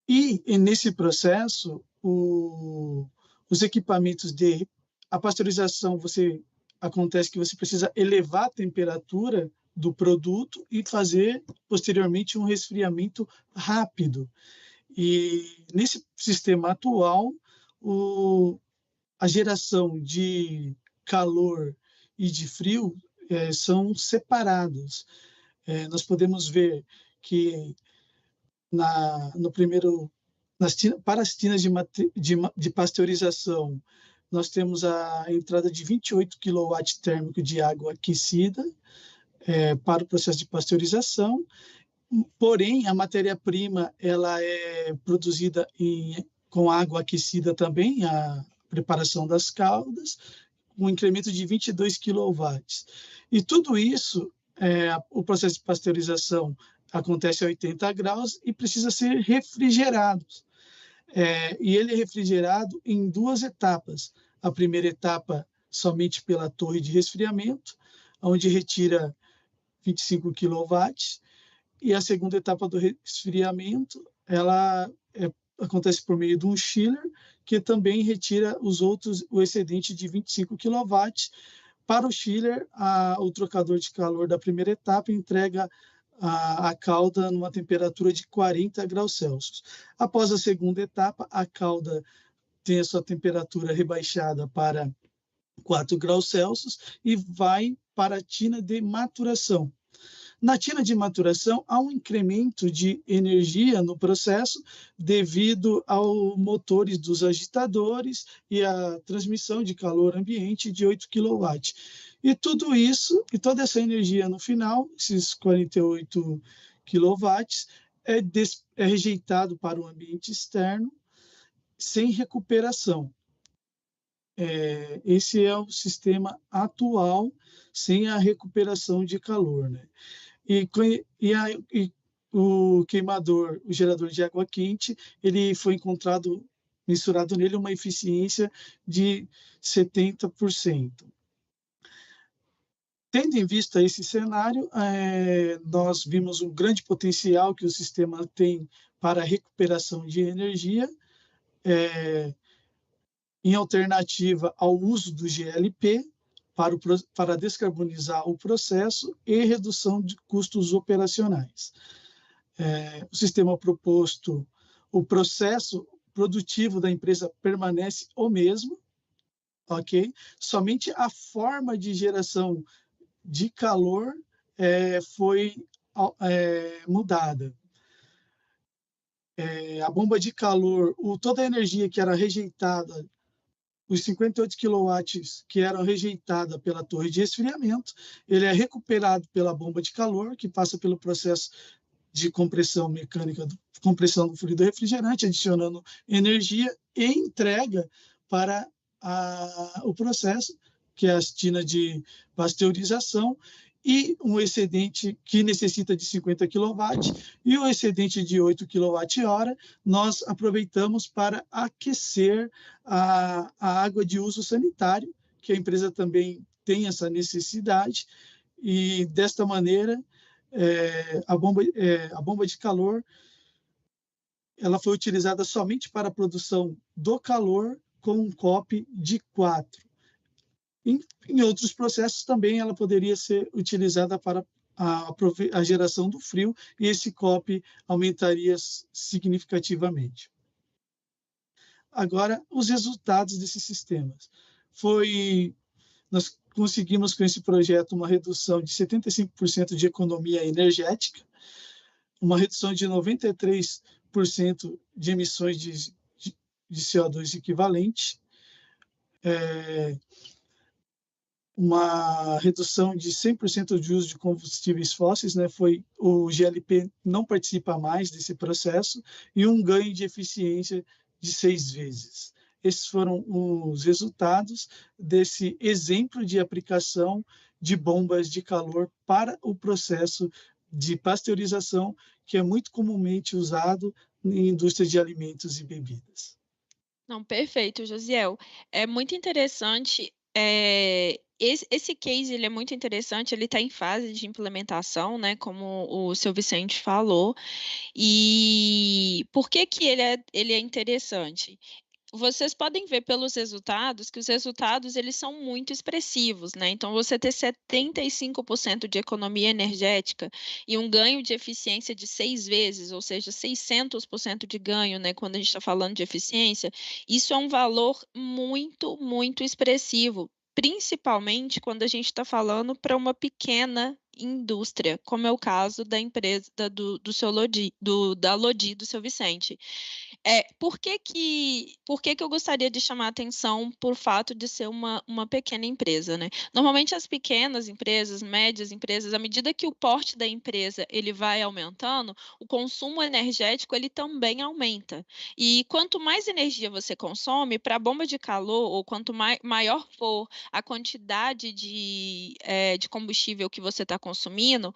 E nesse processo, os equipamentos a pasteurização, acontece que você precisa elevar a temperatura do produto e fazer, posteriormente, um resfriamento rápido. E nesse sistema atual, a geração de calor e de frio são separados. Nós podemos ver que para as tinas de pasteurização, nós temos a entrada de 28 kW térmico de água aquecida para o processo de pasteurização, porém, a matéria-prima ela é produzida com água aquecida também, a preparação das caldas, um incremento de 22 kW. E tudo isso, o processo de pasteurização acontece a 80 graus e precisa ser refrigerado. E ele é refrigerado em 2 etapas. A primeira etapa somente pela torre de resfriamento, onde retira 25 kW, e a segunda etapa do resfriamento, ela acontece por meio de um chiller, que também retira o excedente de 25 kW. Para o chiller, o trocador de calor da primeira etapa entrega a calda numa temperatura de 40 graus Celsius. Após a segunda etapa, a calda tem a sua temperatura rebaixada para 4 graus Celsius e vai para a tina de maturação. Na tina de maturação, há um incremento de energia no processo devido aos motores dos agitadores e a transmissão de calor ambiente de 8 kW. E tudo isso, e toda essa energia no final, esses 48 kW, é rejeitado para o ambiente externo sem recuperação. Esse é o sistema atual, sem a recuperação de calor, né? E o queimador, o gerador de água quente, ele foi mensurado nele uma eficiência de 70%. Tendo em vista esse cenário, nós vimos um grande potencial que o sistema tem para a recuperação de energia, em alternativa ao uso do GLP, para descarbonizar o processo e redução de custos operacionais. O sistema proposto, o processo produtivo da empresa permanece o mesmo, ok? Somente a forma de geração de calor foi mudada. A bomba de calor, toda a energia que era rejeitada, os 58 kW que eram rejeitados pela torre de resfriamento, ele é recuperado pela bomba de calor, que passa pelo processo de compressão mecânica, compressão do fluido refrigerante, adicionando energia e entrega para o processo, que é a tina de pasteurização, e um excedente que necessita de 50 kW, e o excedente de 8 kWh nós aproveitamos para aquecer a água de uso sanitário, que a empresa também tem essa necessidade, e desta maneira a bomba de calor ela foi utilizada somente para a produção do calor com um COP de 4. Em outros processos também ela poderia ser utilizada para a geração do frio, e esse COP aumentaria significativamente. Agora, os resultados desses sistemas. Nós conseguimos com esse projeto uma redução de 75% de economia energética, uma redução de 93% de emissões de CO2 equivalente, uma redução de 100% de uso de combustíveis fósseis, né? O GLP não participa mais desse processo, e um ganho de eficiência de 6 vezes. Esses foram os resultados desse exemplo de aplicação de bombas de calor para o processo de pasteurização, que é muito comumente usado em indústria de alimentos e bebidas. Não, perfeito, Josiel. É muito interessante. Esse case ele é muito interessante, ele está em fase de implementação, né, como o seu Vicente falou. E por que ele é interessante? Vocês podem ver pelos resultados que os resultados eles são muito expressivos, né? Então, você ter 75% de economia energética e um ganho de eficiência de 6 vezes, ou seja, 600% de ganho, né? Quando a gente está falando de eficiência, isso é um valor muito, muito expressivo, principalmente quando a gente está falando para uma pequena indústria, como é o caso da empresa da Lodi, do seu Vicente. Por que eu gostaria de chamar a atenção por fato de ser uma pequena empresa, né? Normalmente as pequenas empresas, médias empresas, à medida que o porte da empresa ele vai aumentando, o consumo energético ele também aumenta. E quanto mais energia você consome, para a bomba de calor, ou quanto maior for a quantidade de combustível que você está consumindo,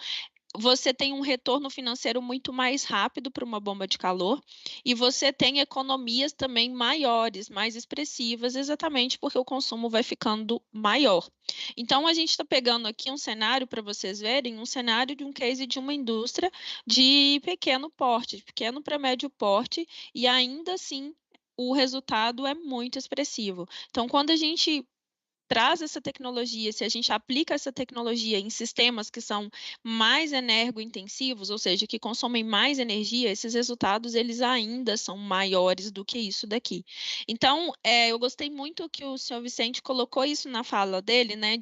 você tem um retorno financeiro muito mais rápido para uma bomba de calor, e você tem economias também maiores, mais expressivas, exatamente porque o consumo vai ficando maior. Então, a gente está pegando aqui um cenário para vocês verem, um cenário de um case de uma indústria de pequeno porte, de pequeno para médio porte, e ainda assim o resultado é muito expressivo. Então, quando a gente traz essa tecnologia, se a gente aplica essa tecnologia em sistemas que são mais energointensivos, ou seja, que consomem mais energia, esses resultados eles ainda são maiores do que isso daqui. Então, eu gostei muito que o senhor Vicente colocou isso na fala dele, né,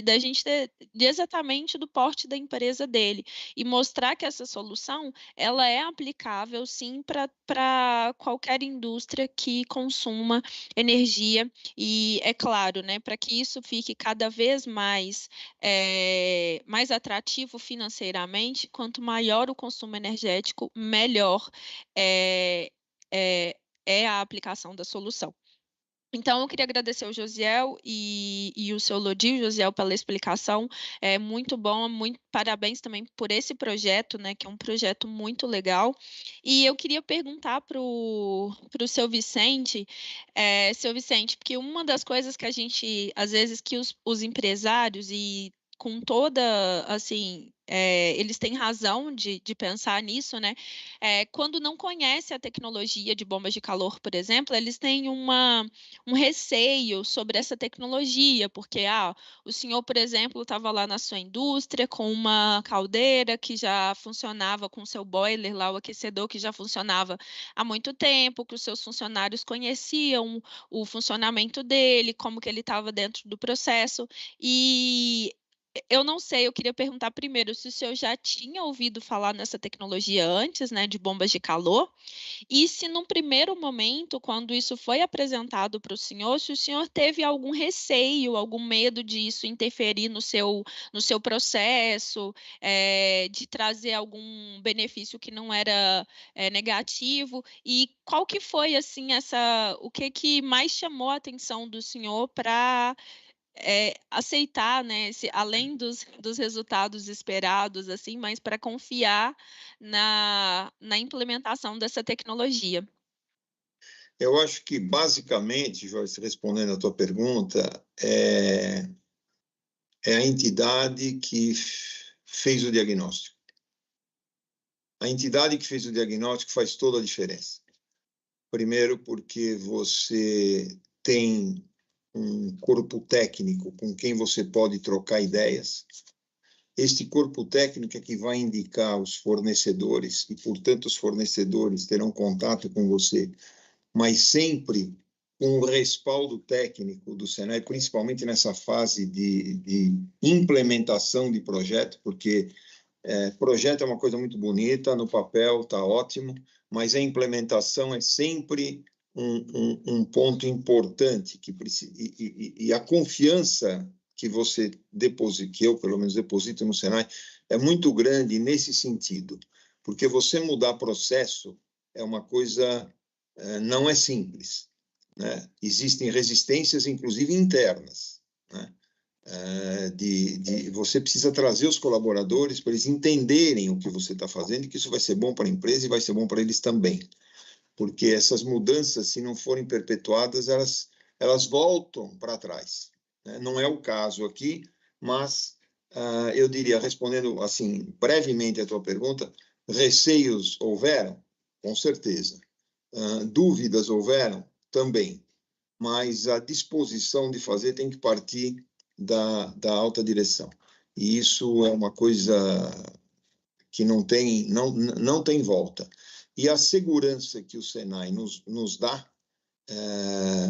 da gente ter exatamente do porte da empresa dele, e mostrar que essa solução ela é aplicável sim para qualquer indústria que consuma energia, e é claro, né, para que isso fique cada vez mais atrativo financeiramente, quanto maior o consumo energético, melhor é a aplicação da solução. Então, eu queria agradecer ao Josiel e o seu Lodi, Josiel, pela explicação. É muito bom, parabéns também por esse projeto, né, que é um projeto muito legal. E eu queria perguntar para o seu Vicente, porque uma das coisas que a gente, às vezes, que os empresários, e com toda, assim, eles têm razão de pensar nisso, né? Quando não conhece a tecnologia de bombas de calor, por exemplo, eles têm um receio sobre essa tecnologia, porque o senhor, por exemplo, estava lá na sua indústria com uma caldeira que já funcionava com o seu boiler lá, o aquecedor que já funcionava há muito tempo, que os seus funcionários conheciam o funcionamento dele, como que ele estava dentro do processo, e eu não sei, eu queria perguntar primeiro se o senhor já tinha ouvido falar nessa tecnologia antes, né, de bombas de calor, e se num primeiro momento, quando isso foi apresentado para o senhor, se o senhor teve algum receio, algum medo disso interferir no seu processo, de trazer algum benefício que não era negativo, e qual que foi, assim, o que mais chamou a atenção do senhor para aceitar, né, além dos resultados esperados, assim, mas para confiar na implementação dessa tecnologia? Eu acho que, basicamente, Joyce, respondendo a tua pergunta, é a entidade que fez o diagnóstico. A entidade que fez o diagnóstico faz toda a diferença. Primeiro, porque você tem um corpo técnico com quem você pode trocar ideias. Este corpo técnico é que vai indicar os fornecedores, e, portanto, os fornecedores terão contato com você, mas sempre com o respaldo técnico do Senai, principalmente nessa fase de implementação de projeto, porque projeto é uma coisa muito bonita, no papel está ótimo, mas a implementação é sempre um ponto importante e a confiança que você deposita, que eu pelo menos deposito no Senai, é muito grande nesse sentido, porque você mudar processo é uma coisa, não é simples, né? Existem resistências, inclusive internas, né? Você precisa trazer os colaboradores para eles entenderem o que você está fazendo e que isso vai ser bom para a empresa e vai ser bom para eles também. Porque essas mudanças, se não forem perpetuadas, elas voltam para trás, né? Não é o caso aqui, mas eu diria, respondendo assim brevemente a tua pergunta, receios houveram? Com certeza. Dúvidas houveram? Também. Mas a disposição de fazer tem que partir da alta direção. E isso é uma coisa que não tem volta. E a segurança que o Senai nos dá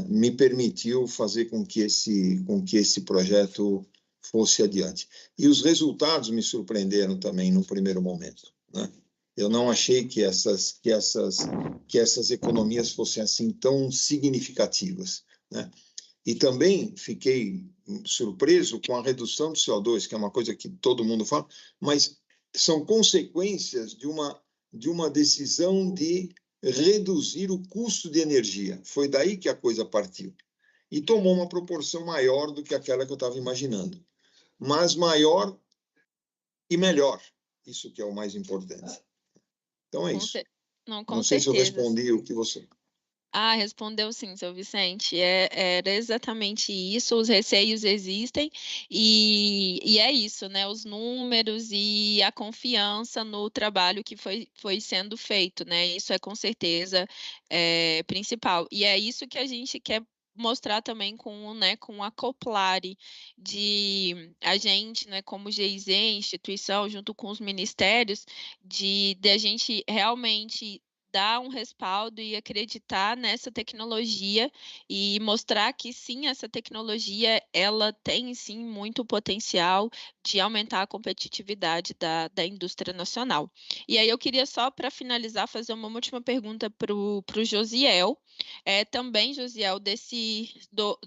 me permitiu fazer com que esse projeto fosse adiante. E os resultados me surpreenderam também no primeiro momento, né? Eu não achei que essas economias fossem assim tão significativas, né? E também fiquei surpreso com a redução do CO2, que é uma coisa que todo mundo fala, mas são consequências de uma decisão de reduzir o custo de energia. Foi daí que a coisa partiu. E tomou uma proporção maior do que aquela que eu estava imaginando. Mas maior e melhor. Isso que é o mais importante. Então é isso. Não sei se eu respondi o que você... Respondeu sim, seu Vicente. Era exatamente isso, os receios existem e é isso, né? Os números e a confiança no trabalho que foi sendo feito, né? Isso é com certeza principal. E é isso que a gente quer mostrar também com a Coplare, de a gente, né, como GIZ, instituição, junto com os ministérios, de a gente realmente dar um respaldo e acreditar nessa tecnologia e mostrar que sim, essa tecnologia ela tem sim muito potencial de aumentar a competitividade da indústria nacional. E aí eu queria só, para finalizar, fazer uma última pergunta para o Josiel. Também, Josiel,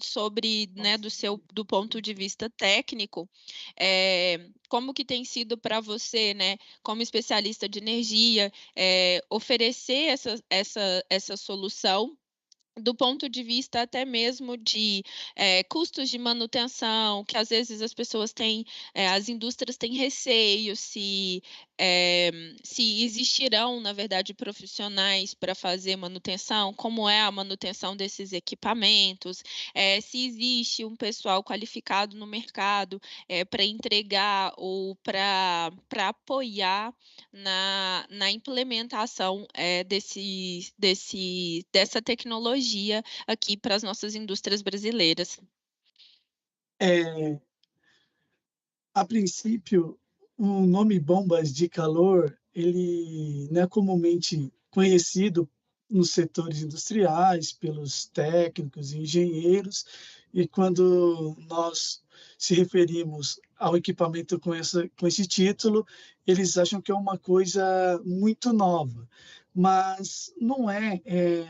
sobre, né, do ponto de vista técnico, como que tem sido para você, né, como especialista de energia, oferecer essa solução do ponto de vista até mesmo de custos de manutenção, que às vezes as pessoas têm, as indústrias têm receio se existirão, na verdade, profissionais para fazer manutenção, como é a manutenção desses equipamentos, se existe um pessoal qualificado no mercado para entregar ou para apoiar na implementação dessa tecnologia aqui para as nossas indústrias brasileiras. A princípio, o nome bombas de calor, ele não é comumente conhecido nos setores industriais, pelos técnicos e engenheiros, e quando nós se referimos ao equipamento com esse título, eles acham que é uma coisa muito nova, mas não é.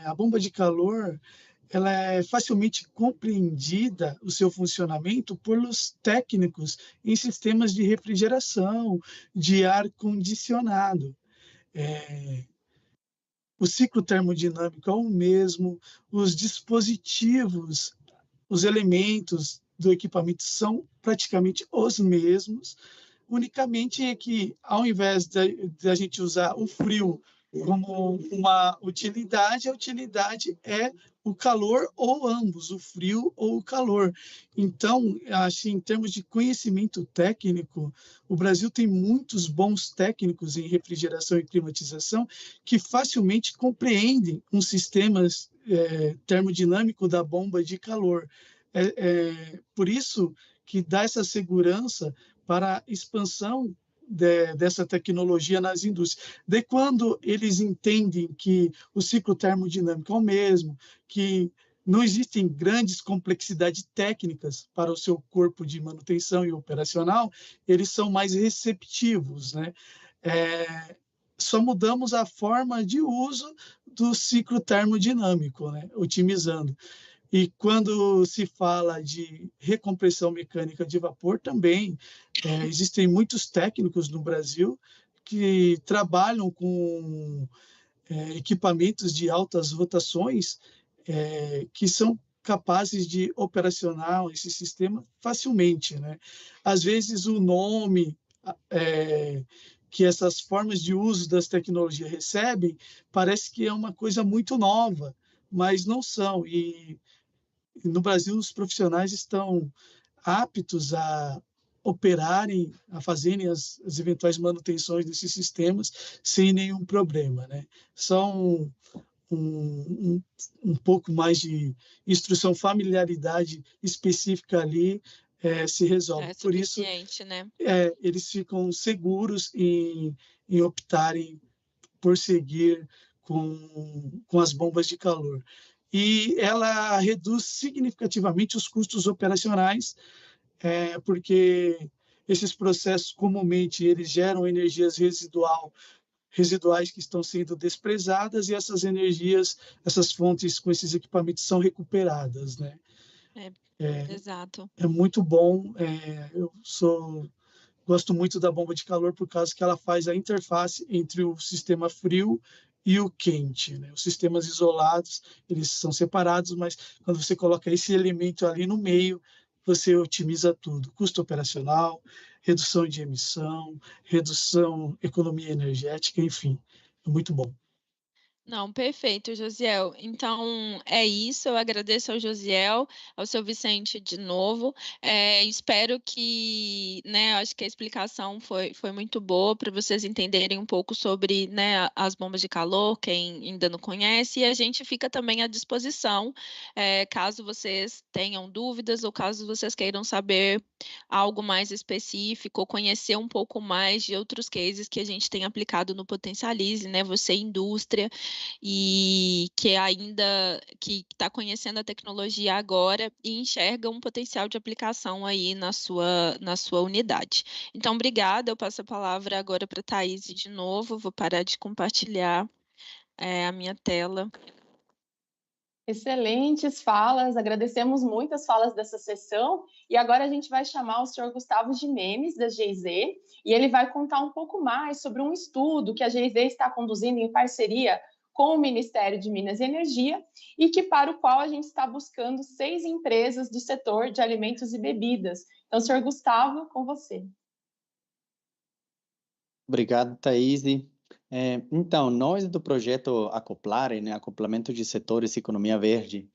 A bomba de calor, ela é facilmente compreendida, o seu funcionamento, pelos técnicos em sistemas de refrigeração, de ar-condicionado. O ciclo termodinâmico é o mesmo, os dispositivos, os elementos do equipamento são praticamente os mesmos, unicamente é que, ao invés de a gente usar o frio como uma utilidade, a utilidade é o calor ou ambos, o frio ou o calor. Então, acho que em termos de conhecimento técnico, o Brasil tem muitos bons técnicos em refrigeração e climatização que facilmente compreendem um sistema termodinâmico da bomba de calor. Por isso que dá essa segurança para a expansão dessa tecnologia nas indústrias. De quando eles entendem que o ciclo termodinâmico é o mesmo, que não existem grandes complexidades técnicas para o seu corpo de manutenção e operacional, eles são mais receptivos, né? Só mudamos a forma de uso do ciclo termodinâmico, né? Otimizando. E quando se fala de recompressão mecânica de vapor, também existem muitos técnicos no Brasil que trabalham com equipamentos de altas rotações que são capazes de operacionar esse sistema facilmente, né? Às vezes o nome que essas formas de uso das tecnologias recebem parece que é uma coisa muito nova, mas não são. E no Brasil, os profissionais estão aptos a operarem, a fazerem as eventuais manutenções desses sistemas sem nenhum problema, né? Só um pouco mais de instrução, familiaridade específica ali se resolve. Por isso, né? Eles ficam seguros em optarem por seguir com as bombas de calor. E ela reduz significativamente os custos operacionais, porque esses processos, comumente, eles geram energias residuais que estão sendo desprezadas, e essas energias, essas fontes com esses equipamentos são recuperadas, né? Exato. É muito bom. Gosto muito da bomba de calor por causa que ela faz a interface entre o sistema frio e o quente, né? Os sistemas isolados, eles são separados, mas quando você coloca esse elemento ali no meio, você otimiza tudo: custo operacional, redução de emissão, economia energética, enfim, é muito bom. Não, perfeito, Josiel. Então, é isso. Eu agradeço ao Josiel, ao seu Vicente de novo. Espero que, né, acho que a explicação foi muito boa para vocês entenderem um pouco sobre, né, as bombas de calor, quem ainda não conhece, e a gente fica também à disposição, caso vocês tenham dúvidas ou caso vocês queiram saber algo mais específico ou conhecer um pouco mais de outros cases que a gente tem aplicado no Potencialize, né, você indústria, e que ainda está conhecendo a tecnologia agora e enxerga um potencial de aplicação aí na sua unidade. Então, obrigada. Eu passo a palavra agora para a Thaís de novo. Vou parar de compartilhar a minha tela. Excelentes falas, agradecemos muito as falas dessa sessão, e agora a gente vai chamar o senhor Gustavo Gimenez, da GIZ, e ele vai contar um pouco mais sobre um estudo que a GIZ está conduzindo em parceria com o Ministério de Minas e Energia, e para o qual a gente está buscando 6 empresas do setor de alimentos e bebidas. Então, senhor Gustavo, com você. Obrigado, Thaís. Então, nós do projeto Acoplare, né, Acoplamento de Setores e Economia Verde,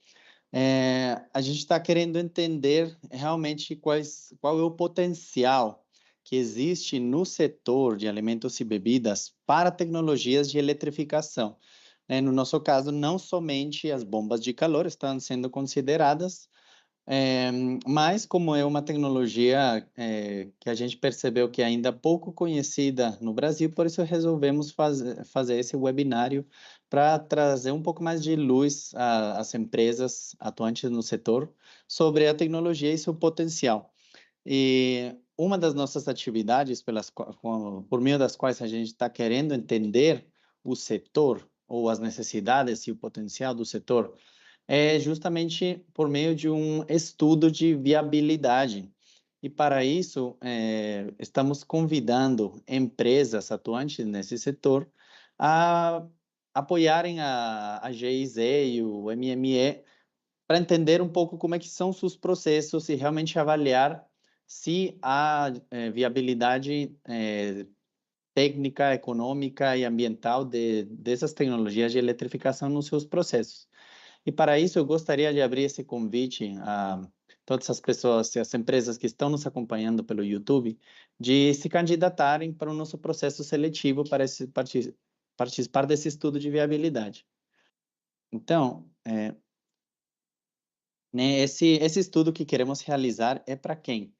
a gente está querendo entender realmente qual é o potencial que existe no setor de alimentos e bebidas para tecnologias de eletrificação. No nosso caso, não somente as bombas de calor estão sendo consideradas, mas como é uma tecnologia que a gente percebeu que é ainda pouco conhecida no Brasil, por isso resolvemos fazer esse webinário para trazer um pouco mais de luz às empresas atuantes no setor sobre a tecnologia e seu potencial. E uma das nossas atividades por meio das quais a gente está querendo entender o setor ou as necessidades e o potencial do setor é justamente por meio de um estudo de viabilidade. E para isso, estamos convidando empresas atuantes nesse setor a apoiarem a GIZ e o MME para entender um pouco como é que são os processos e realmente avaliar se há viabilidade técnica, econômica e ambiental dessas tecnologias de eletrificação nos seus processos. E para isso eu gostaria de abrir esse convite a todas as pessoas e as empresas que estão nos acompanhando pelo YouTube, de se candidatarem para o nosso processo seletivo para participar desse estudo de viabilidade. Então, né, esse estudo que queremos realizar é para quem?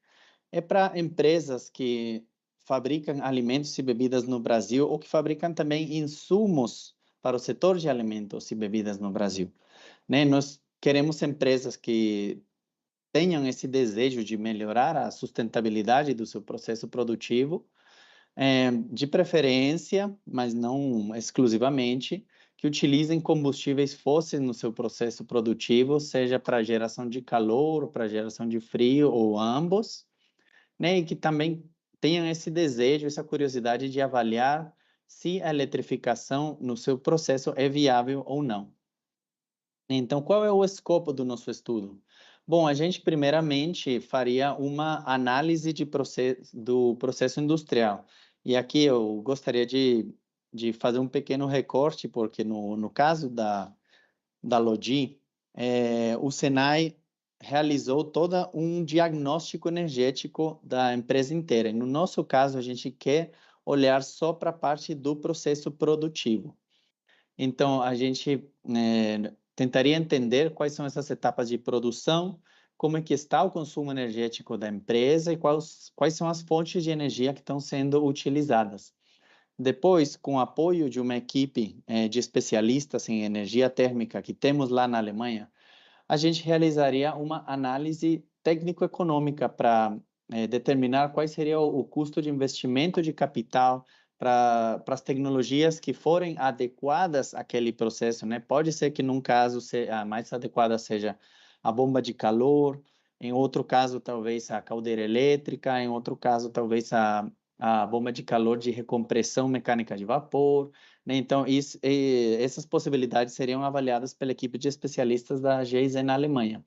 É para empresas que fabricam alimentos e bebidas no Brasil ou que fabricam também insumos para o setor de alimentos e bebidas no Brasil. Né? Nós queremos empresas que tenham esse desejo de melhorar a sustentabilidade do seu processo produtivo, de preferência, mas não exclusivamente, que utilizem combustíveis fósseis no seu processo produtivo, seja para geração de calor, para geração de frio, ou ambos, né? E que também tenham esse desejo, essa curiosidade de avaliar se a eletrificação no seu processo é viável ou não. Então, qual é o escopo do nosso estudo? Bom, a gente primeiramente faria uma análise do processo industrial. E aqui eu gostaria de fazer um pequeno recorte, porque no caso da Lodi, o Senai realizou todo um diagnóstico energético da empresa inteira. E no nosso caso, a gente quer olhar só para a parte do processo produtivo. Então, a gente tentaria entender quais são essas etapas de produção, como é que está o consumo energético da empresa e quais são as fontes de energia que estão sendo utilizadas. Depois, com o apoio de uma equipe de especialistas em energia térmica que temos lá na Alemanha, a gente realizaria uma análise técnico-econômica para determinar qual seria o custo de investimento de capital para as tecnologias que forem adequadas àquele processo, né? Pode ser que num caso a mais adequada seja a bomba de calor, em outro caso talvez a caldeira elétrica, em outro caso talvez a bomba de calor de recompressão mecânica de vapor, né? Então essas possibilidades seriam avaliadas pela equipe de especialistas da GIZ na Alemanha.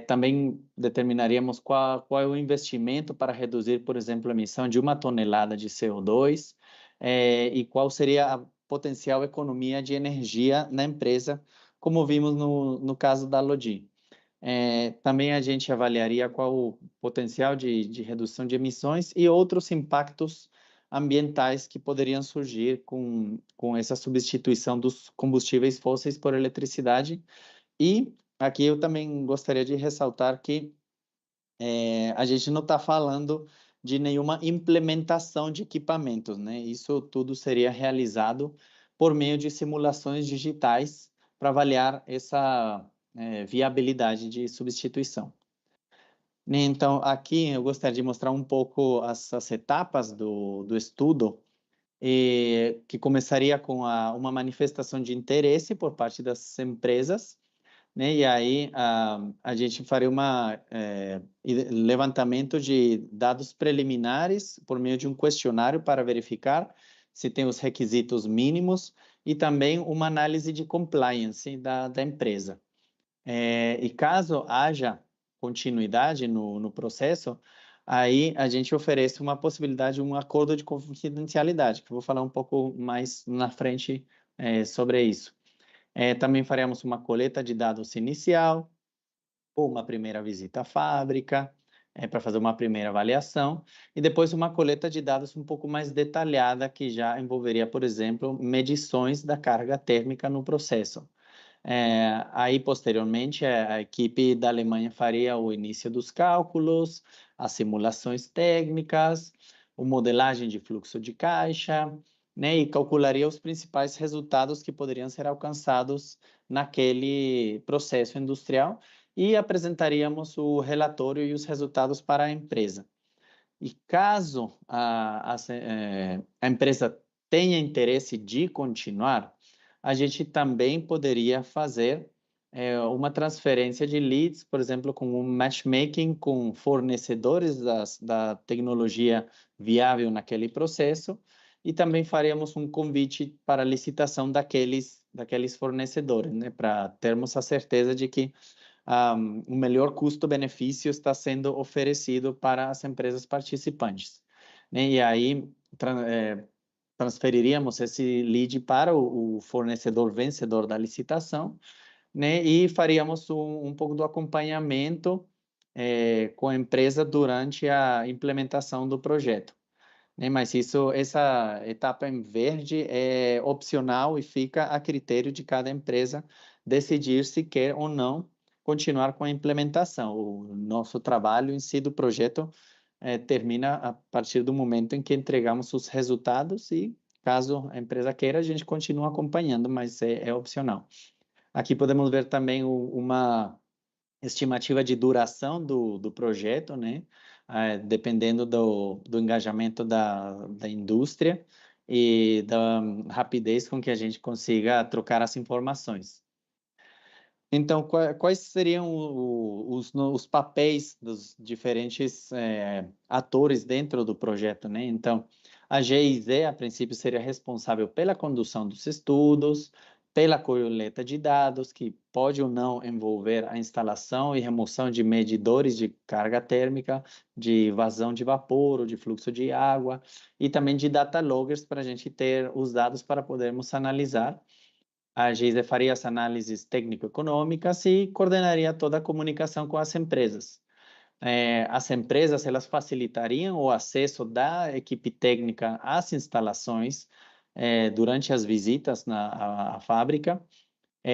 Também determinaríamos qual é o investimento para reduzir, por exemplo, a emissão de 1 tonelada de CO2 e qual seria a potencial economia de energia na empresa, como vimos no caso da Lodi. Também a gente avaliaria qual o potencial de redução de emissões e outros impactos ambientais que poderiam surgir com essa substituição dos combustíveis fósseis por eletricidade. E aqui eu também gostaria de ressaltar que a gente não está falando de nenhuma implementação de equipamentos, né? Isso tudo seria realizado por meio de simulações digitais para avaliar essa viabilidade de substituição. Então, aqui eu gostaria de mostrar um pouco as etapas do estudo, que começaria com uma manifestação de interesse por parte das empresas, né? E aí a gente faria levantamento de dados preliminares por meio de um questionário para verificar se tem os requisitos mínimos e também uma análise de compliance da empresa. E caso haja continuidade no processo, aí a gente oferece uma possibilidade, um acordo de confidencialidade, que eu vou falar um pouco mais na frente sobre isso. Também faremos uma coleta de dados inicial, ou uma primeira visita à fábrica, para fazer uma primeira avaliação, e depois uma coleta de dados um pouco mais detalhada, que já envolveria, por exemplo, medições da carga térmica no processo. Aí, posteriormente, a equipe da Alemanha faria o início dos cálculos, as simulações técnicas, a modelagem de fluxo de caixa, né, e calcularia os principais resultados que poderiam ser alcançados naquele processo industrial e apresentaríamos o relatório e os resultados para a empresa. E caso a empresa tenha interesse de continuar, a gente também poderia fazer uma transferência de leads, por exemplo, com um matchmaking com fornecedores da tecnologia viável naquele processo, e também faríamos um convite para a licitação daqueles fornecedores, né, para termos a certeza de que o melhor custo-benefício está sendo oferecido para as empresas participantes, né? E aí transferiríamos esse lead para o fornecedor vencedor da licitação, né? E faríamos um pouco do acompanhamento com a empresa durante a implementação do projeto, né? Mas essa etapa em verde é opcional e fica a critério de cada empresa decidir se quer ou não continuar com a implementação. O nosso trabalho em si do projeto termina a partir do momento em que entregamos os resultados e, caso a empresa queira, a gente continua acompanhando, mas é opcional. Aqui podemos ver também uma estimativa de duração do projeto, né? Dependendo do engajamento da indústria e da rapidez com que a gente consiga trocar as informações. Então, quais seriam os papéis dos diferentes atores dentro do projeto, né? Então, a GIZ, a princípio, seria responsável pela condução dos estudos, pela coleta de dados, que pode ou não envolver a instalação e remoção de medidores de carga térmica, de vazão de vapor ou de fluxo de água, e também de data loggers para a gente ter os dados para podermos analisar. A GIZ faria as análises técnico-econômicas e coordenaria toda a comunicação com as empresas. As empresas, elas facilitariam o acesso da equipe técnica às instalações durante as visitas à fábrica.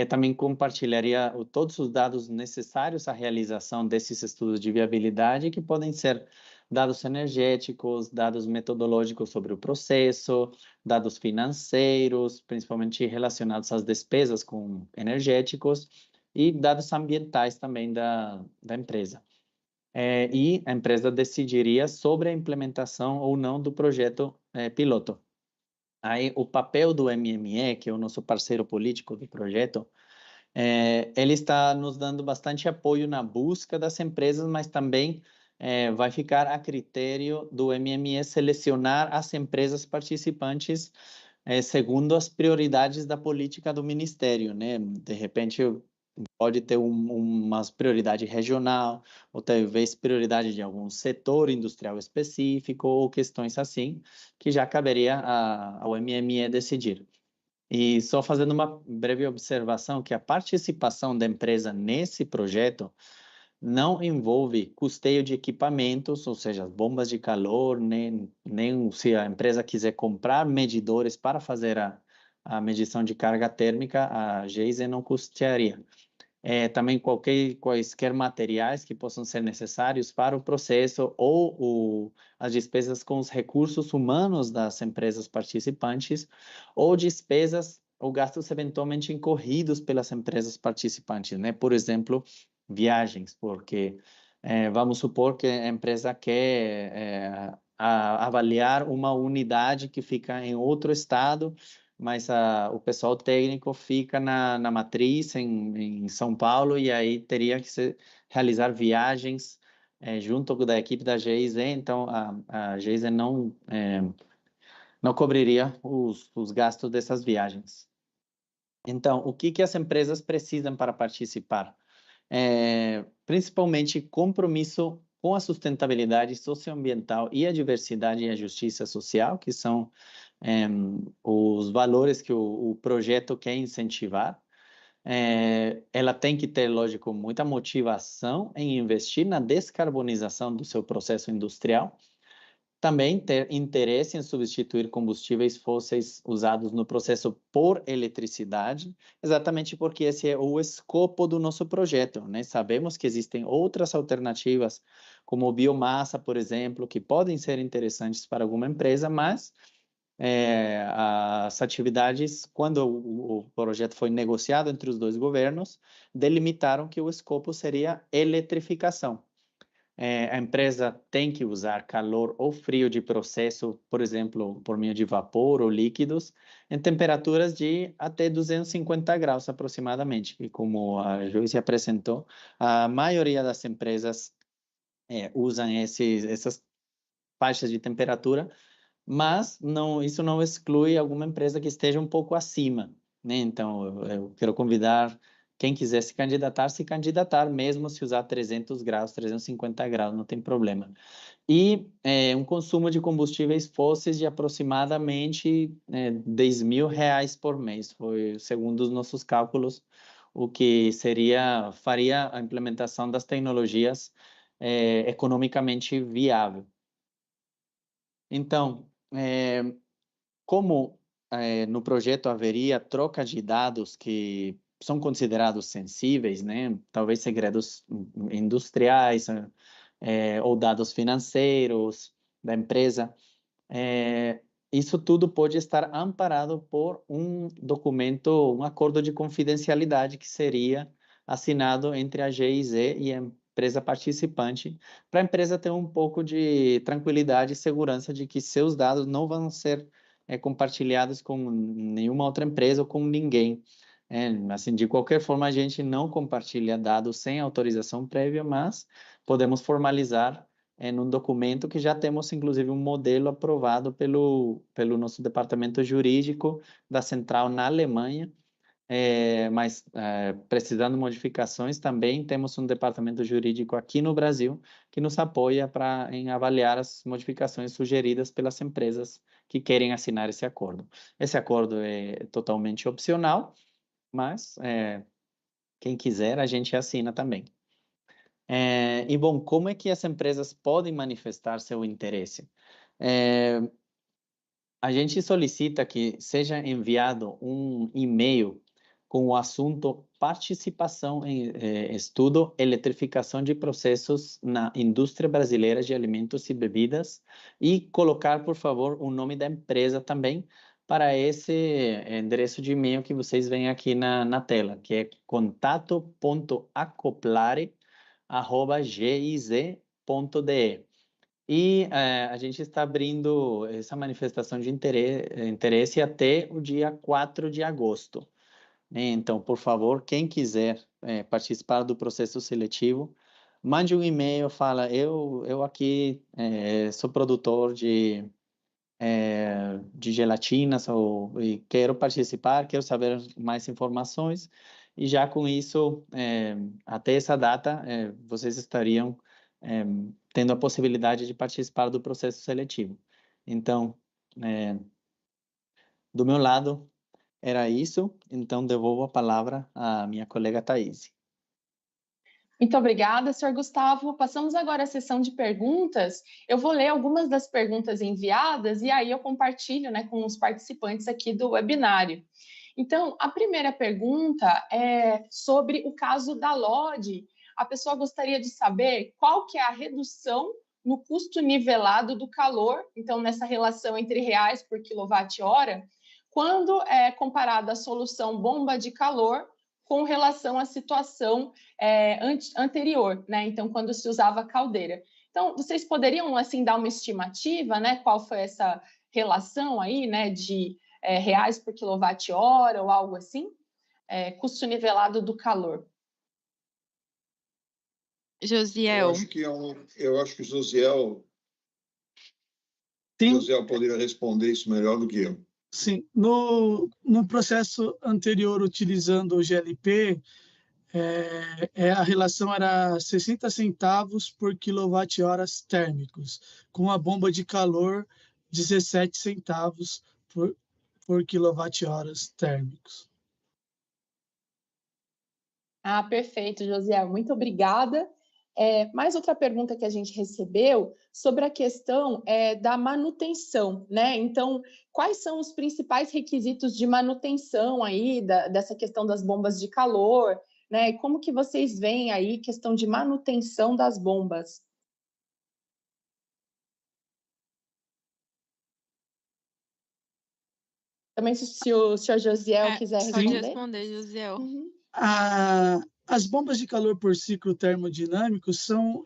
Também compartilharia todos os dados necessários à realização desses estudos de viabilidade, que podem ser dados energéticos, dados metodológicos sobre o processo, dados financeiros, principalmente relacionados às despesas com energéticos, e dados ambientais também da empresa. E a empresa decidiria sobre a implementação ou não do projeto piloto. Aí, o papel do MME, que é o nosso parceiro político do projeto, ele está nos dando bastante apoio na busca das empresas, mas também vai ficar a critério do MME selecionar as empresas participantes segundo as prioridades da política do Ministério, né? De repente, pode ter uma prioridade regional, ou talvez prioridade de algum setor industrial específico, ou questões assim, que já caberia ao MME decidir. E só fazendo uma breve observação, que a participação da empresa nesse projeto não envolve custeio de equipamentos, ou seja, bombas de calor, nem se a empresa quiser comprar medidores para fazer a medição de carga térmica, a GIZ não custearia. Também quaisquer materiais que possam ser necessários para o processo ou as despesas com os recursos humanos das empresas participantes ou despesas ou gastos eventualmente incorridos pelas empresas participantes, né? Por exemplo, viagens, porque vamos supor que a empresa quer avaliar uma unidade que fica em outro estado, mas o pessoal técnico fica na matriz em São Paulo, e aí teria que realizar viagens junto da equipe da GIZ, então a GIZ não cobriria os gastos dessas viagens. Então, o que as empresas precisam para participar? Principalmente compromisso com a sustentabilidade socioambiental e a diversidade e a justiça social, que são os valores que o projeto quer incentivar. Ela tem que ter, lógico, muita motivação em investir na descarbonização do seu processo industrial. Também ter interesse em substituir combustíveis fósseis usados no processo por eletricidade, exatamente porque esse é o escopo do nosso projeto, né? Sabemos que existem outras alternativas, como biomassa, por exemplo, que podem ser interessantes para alguma empresa, mas as atividades, quando o projeto foi negociado entre os dois governos, delimitaram que o escopo seria eletrificação. A empresa tem que usar calor ou frio de processo, por exemplo, por meio de vapor ou líquidos, em temperaturas de até 250 graus aproximadamente. E como a Joyce apresentou, a maioria das empresas usam essas faixas de temperatura mas isso não exclui alguma empresa que esteja um pouco acima, né? Então, eu quero convidar quem quiser se candidatar, mesmo se usar 300 graus, 350 graus, não tem problema. E um consumo de combustíveis fósseis de aproximadamente R$10.000 por mês, foi segundo os nossos cálculos, o que faria a implementação das tecnologias economicamente viável. Então, como no projeto haveria troca de dados que são considerados sensíveis, né? Talvez segredos industriais, ou dados financeiros da empresa, isso tudo pode estar amparado por um documento, um acordo de confidencialidade que seria assinado entre a GIZ e a empresa participante, para a empresa ter um pouco de tranquilidade e segurança de que seus dados não vão ser compartilhados com nenhuma outra empresa ou com ninguém. Assim, de qualquer forma, a gente não compartilha dados sem autorização prévia, mas podemos formalizar num documento que já temos, inclusive, um modelo aprovado pelo nosso departamento jurídico da central na Alemanha, mas precisando de modificações, também temos um departamento jurídico aqui no Brasil que nos apoia em avaliar as modificações sugeridas pelas empresas que querem assinar esse acordo. Esse acordo é totalmente opcional, mas quem quiser, a gente assina também. E, bom, como é que as empresas podem manifestar seu interesse? A gente solicita que seja enviado um e-mail com o assunto participação em estudo eletrificação de processos na indústria brasileira de alimentos e bebidas e colocar, por favor, o nome da empresa também para esse endereço de e-mail que vocês veem aqui na tela, que é contato.acoplare@giz.de. E a gente está abrindo essa manifestação de interesse até o dia 4 de agosto. Então, por favor, quem quiser participar do processo seletivo, mande um e-mail, fala, eu aqui sou produtor de gelatinas e quero participar, quero saber mais informações, e já com isso, até essa data, vocês estariam tendo a possibilidade de participar do processo seletivo. Então, do meu lado, era isso, então devolvo a palavra à minha colega Thaís. Muito obrigada, senhor Gustavo. Passamos agora à sessão de perguntas. Eu vou ler algumas das perguntas enviadas e aí eu compartilho, né, com os participantes aqui do webinário. Então, a primeira pergunta é sobre o caso da LODE. A pessoa gostaria de saber qual que é a redução no custo nivelado do calor, então, nessa relação entre reais por quilowatt-hora, quando é comparado à solução bomba de calor com relação à situação anterior, né? Então, quando se usava caldeira. Então, vocês poderiam, assim, dar uma estimativa, né? Qual foi essa relação aí, né? De reais por quilowatt-hora ou algo assim? Custo nivelado do calor. Josiel. Eu acho que o Josiel poderia responder isso melhor do que eu. Sim, no processo anterior, utilizando o GLP, a relação era 60 centavos por quilowatt-horas térmicos, com a bomba de calor 17 centavos por quilowatt-horas térmicos. Ah, perfeito, Josiel, muito obrigada. Mais outra pergunta que a gente recebeu sobre a questão da manutenção, né? Então, quais são os principais requisitos de manutenção aí dessa questão das bombas de calor, né? E como que vocês veem aí questão de manutenção das bombas? Também se o senhor Josiel quiser responder. Pode responder, Josiel. Uhum. As bombas de calor por ciclo termodinâmico são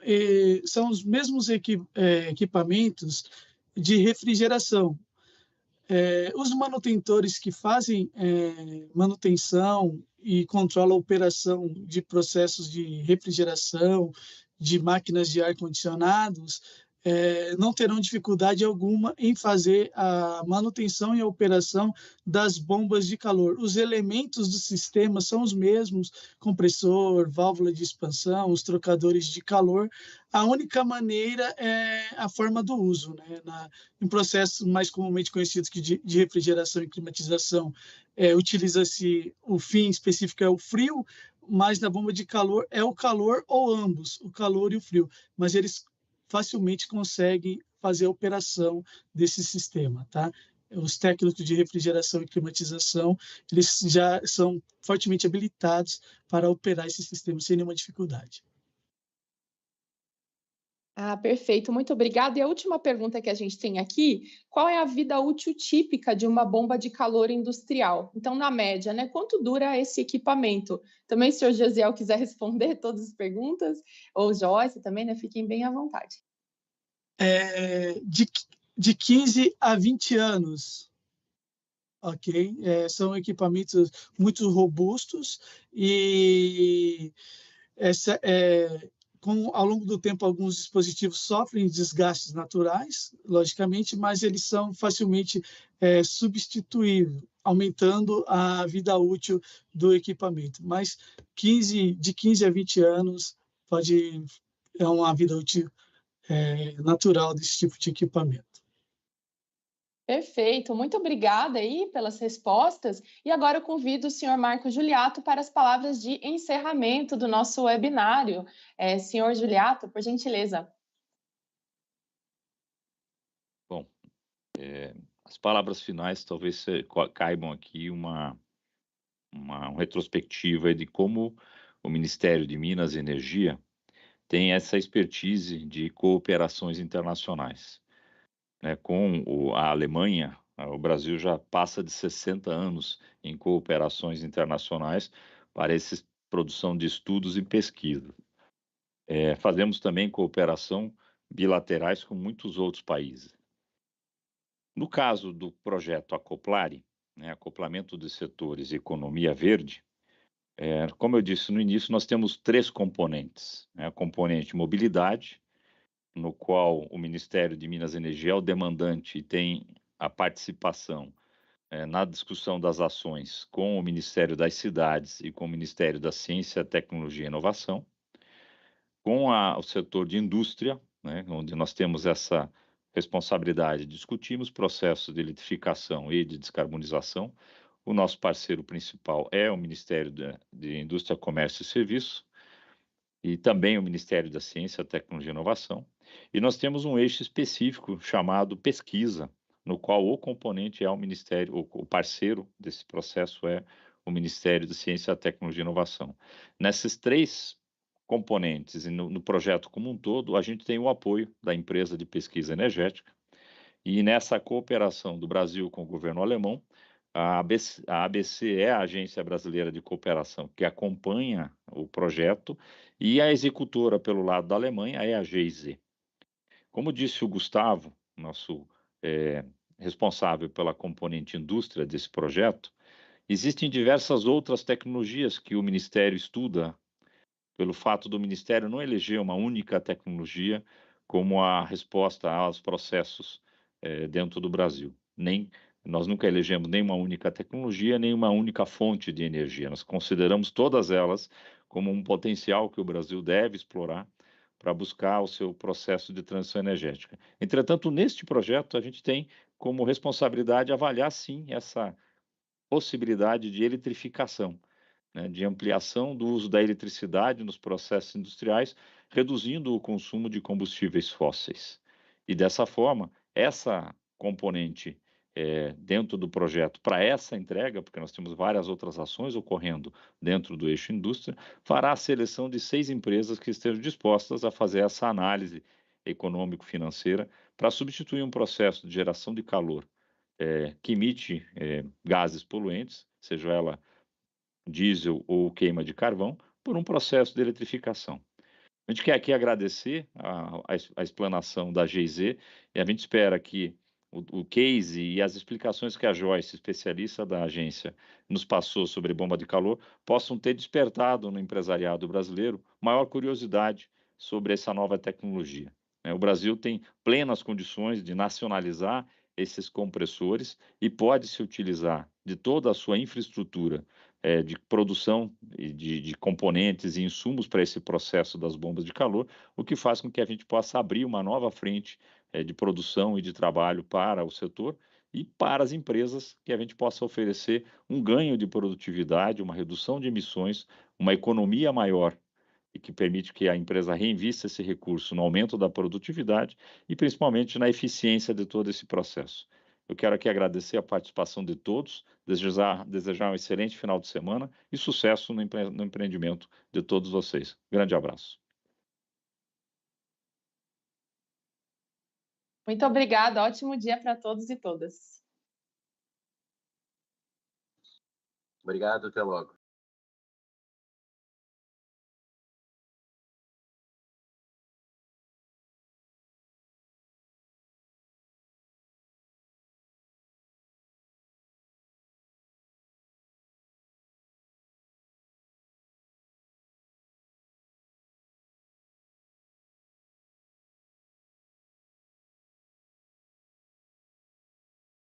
os mesmos equipamentos de refrigeração. Os manutentores que fazem manutenção e controlam a operação de processos de refrigeração, de máquinas de ar-condicionados, não terão dificuldade alguma em fazer a manutenção e a operação das bombas de calor. Os elementos do sistema são os mesmos, compressor, válvula de expansão, os trocadores de calor. A única maneira é a forma do uso, né? Em processos mais comumente conhecidos que de refrigeração e climatização, utiliza-se o fim específico é o frio, mas na bomba de calor é o calor ou ambos, o calor e o frio. Mas eles facilmente conseguem fazer a operação desse sistema, tá? Os técnicos de refrigeração e climatização, eles já são fortemente habilitados para operar esse sistema sem nenhuma dificuldade. Perfeito, muito obrigada. E a última pergunta que a gente tem aqui, qual é a vida útil típica de uma bomba de calor industrial? Então, na média, né, quanto dura esse equipamento? Também, se o senhor Gesiel quiser responder todas as perguntas, ou Joyce também, né, fiquem bem à vontade. De 15 a 20 anos, ok? São equipamentos muito robustos e ao longo do tempo, alguns dispositivos sofrem desgastes naturais, logicamente, mas eles são facilmente substituíveis, aumentando a vida útil do equipamento. Mas de 15 a 20 anos é uma vida útil natural desse tipo de equipamento. Perfeito, muito obrigada aí pelas respostas. E agora eu convido o senhor Marco Juliato para as palavras de encerramento do nosso webinário. Senhor Juliato, por gentileza. Bom, as palavras finais talvez caibam aqui uma retrospectiva de como o Ministério de Minas e Energia tem essa expertise de cooperações internacionais. Com a Alemanha, o Brasil já passa de 60 anos em cooperações internacionais para essa produção de estudos e pesquisa. Fazemos também cooperação bilaterais com muitos outros países. No caso do projeto Acoplare, Acoplamento de Setores e Economia Verde, como eu disse no início, nós temos 3 componentes. A componente mobilidade, no qual o Ministério de Minas e Energia é o demandante e tem a participação na discussão das ações com o Ministério das Cidades e com o Ministério da Ciência, Tecnologia e Inovação, com o setor de indústria, onde nós temos essa responsabilidade, discutimos processos de eletrificação e de descarbonização. O nosso parceiro principal é o Ministério de Indústria, Comércio e Serviços, e também o Ministério da Ciência, Tecnologia e Inovação. E nós temos um eixo específico chamado pesquisa, no qual o componente é o Ministério, o parceiro desse processo é o Ministério da Ciência, Tecnologia e Inovação. Nesses 3 componentes e no projeto como um todo, a gente tem o apoio da empresa de pesquisa energética, e nessa cooperação do Brasil com o governo alemão, a ABC é a Agência Brasileira de Cooperação, que acompanha o projeto, e a executora pelo lado da Alemanha é a GIZ. Como disse o Gustavo, nosso responsável pela componente indústria desse projeto, existem diversas outras tecnologias que o Ministério estuda, pelo fato do Ministério não eleger uma única tecnologia como a resposta aos processos dentro do Brasil. Nós nunca elegemos nenhuma única tecnologia, nenhuma única fonte de energia. Nós consideramos todas elas como um potencial que o Brasil deve explorar para buscar o seu processo de transição energética. Entretanto, neste projeto, a gente tem como responsabilidade avaliar, sim, essa possibilidade de eletrificação, de ampliação do uso da eletricidade nos processos industriais, reduzindo o consumo de combustíveis fósseis. E dessa forma, essa componente dentro do projeto para essa entrega, porque nós temos várias outras ações ocorrendo dentro do eixo indústria, fará a seleção de 6 empresas que estejam dispostas a fazer essa análise econômico-financeira para substituir um processo de geração de calor que emite gases poluentes, seja ela diesel ou queima de carvão, por um processo de eletrificação. A gente quer aqui agradecer a explanação da GIZ, e a gente espera que o case e as explicações que a Joyce, especialista da agência, nos passou sobre bomba de calor, possam ter despertado no empresariado brasileiro maior curiosidade sobre essa nova tecnologia. O Brasil tem plenas condições de nacionalizar esses compressores e pode se utilizar de toda a sua infraestrutura de produção de componentes e insumos para esse processo das bombas de calor, o que faz com que a gente possa abrir uma nova frente de produção e de trabalho para o setor e para as empresas, que a gente possa oferecer um ganho de produtividade, uma redução de emissões, uma economia maior e que permite que a empresa reinvista esse recurso no aumento da produtividade e principalmente na eficiência de todo esse processo. Eu quero aqui agradecer a participação de todos, desejar um excelente final de semana e sucesso no empreendimento de todos vocês. Grande abraço. Muito obrigada, ótimo dia para todos e todas. Obrigado, até logo.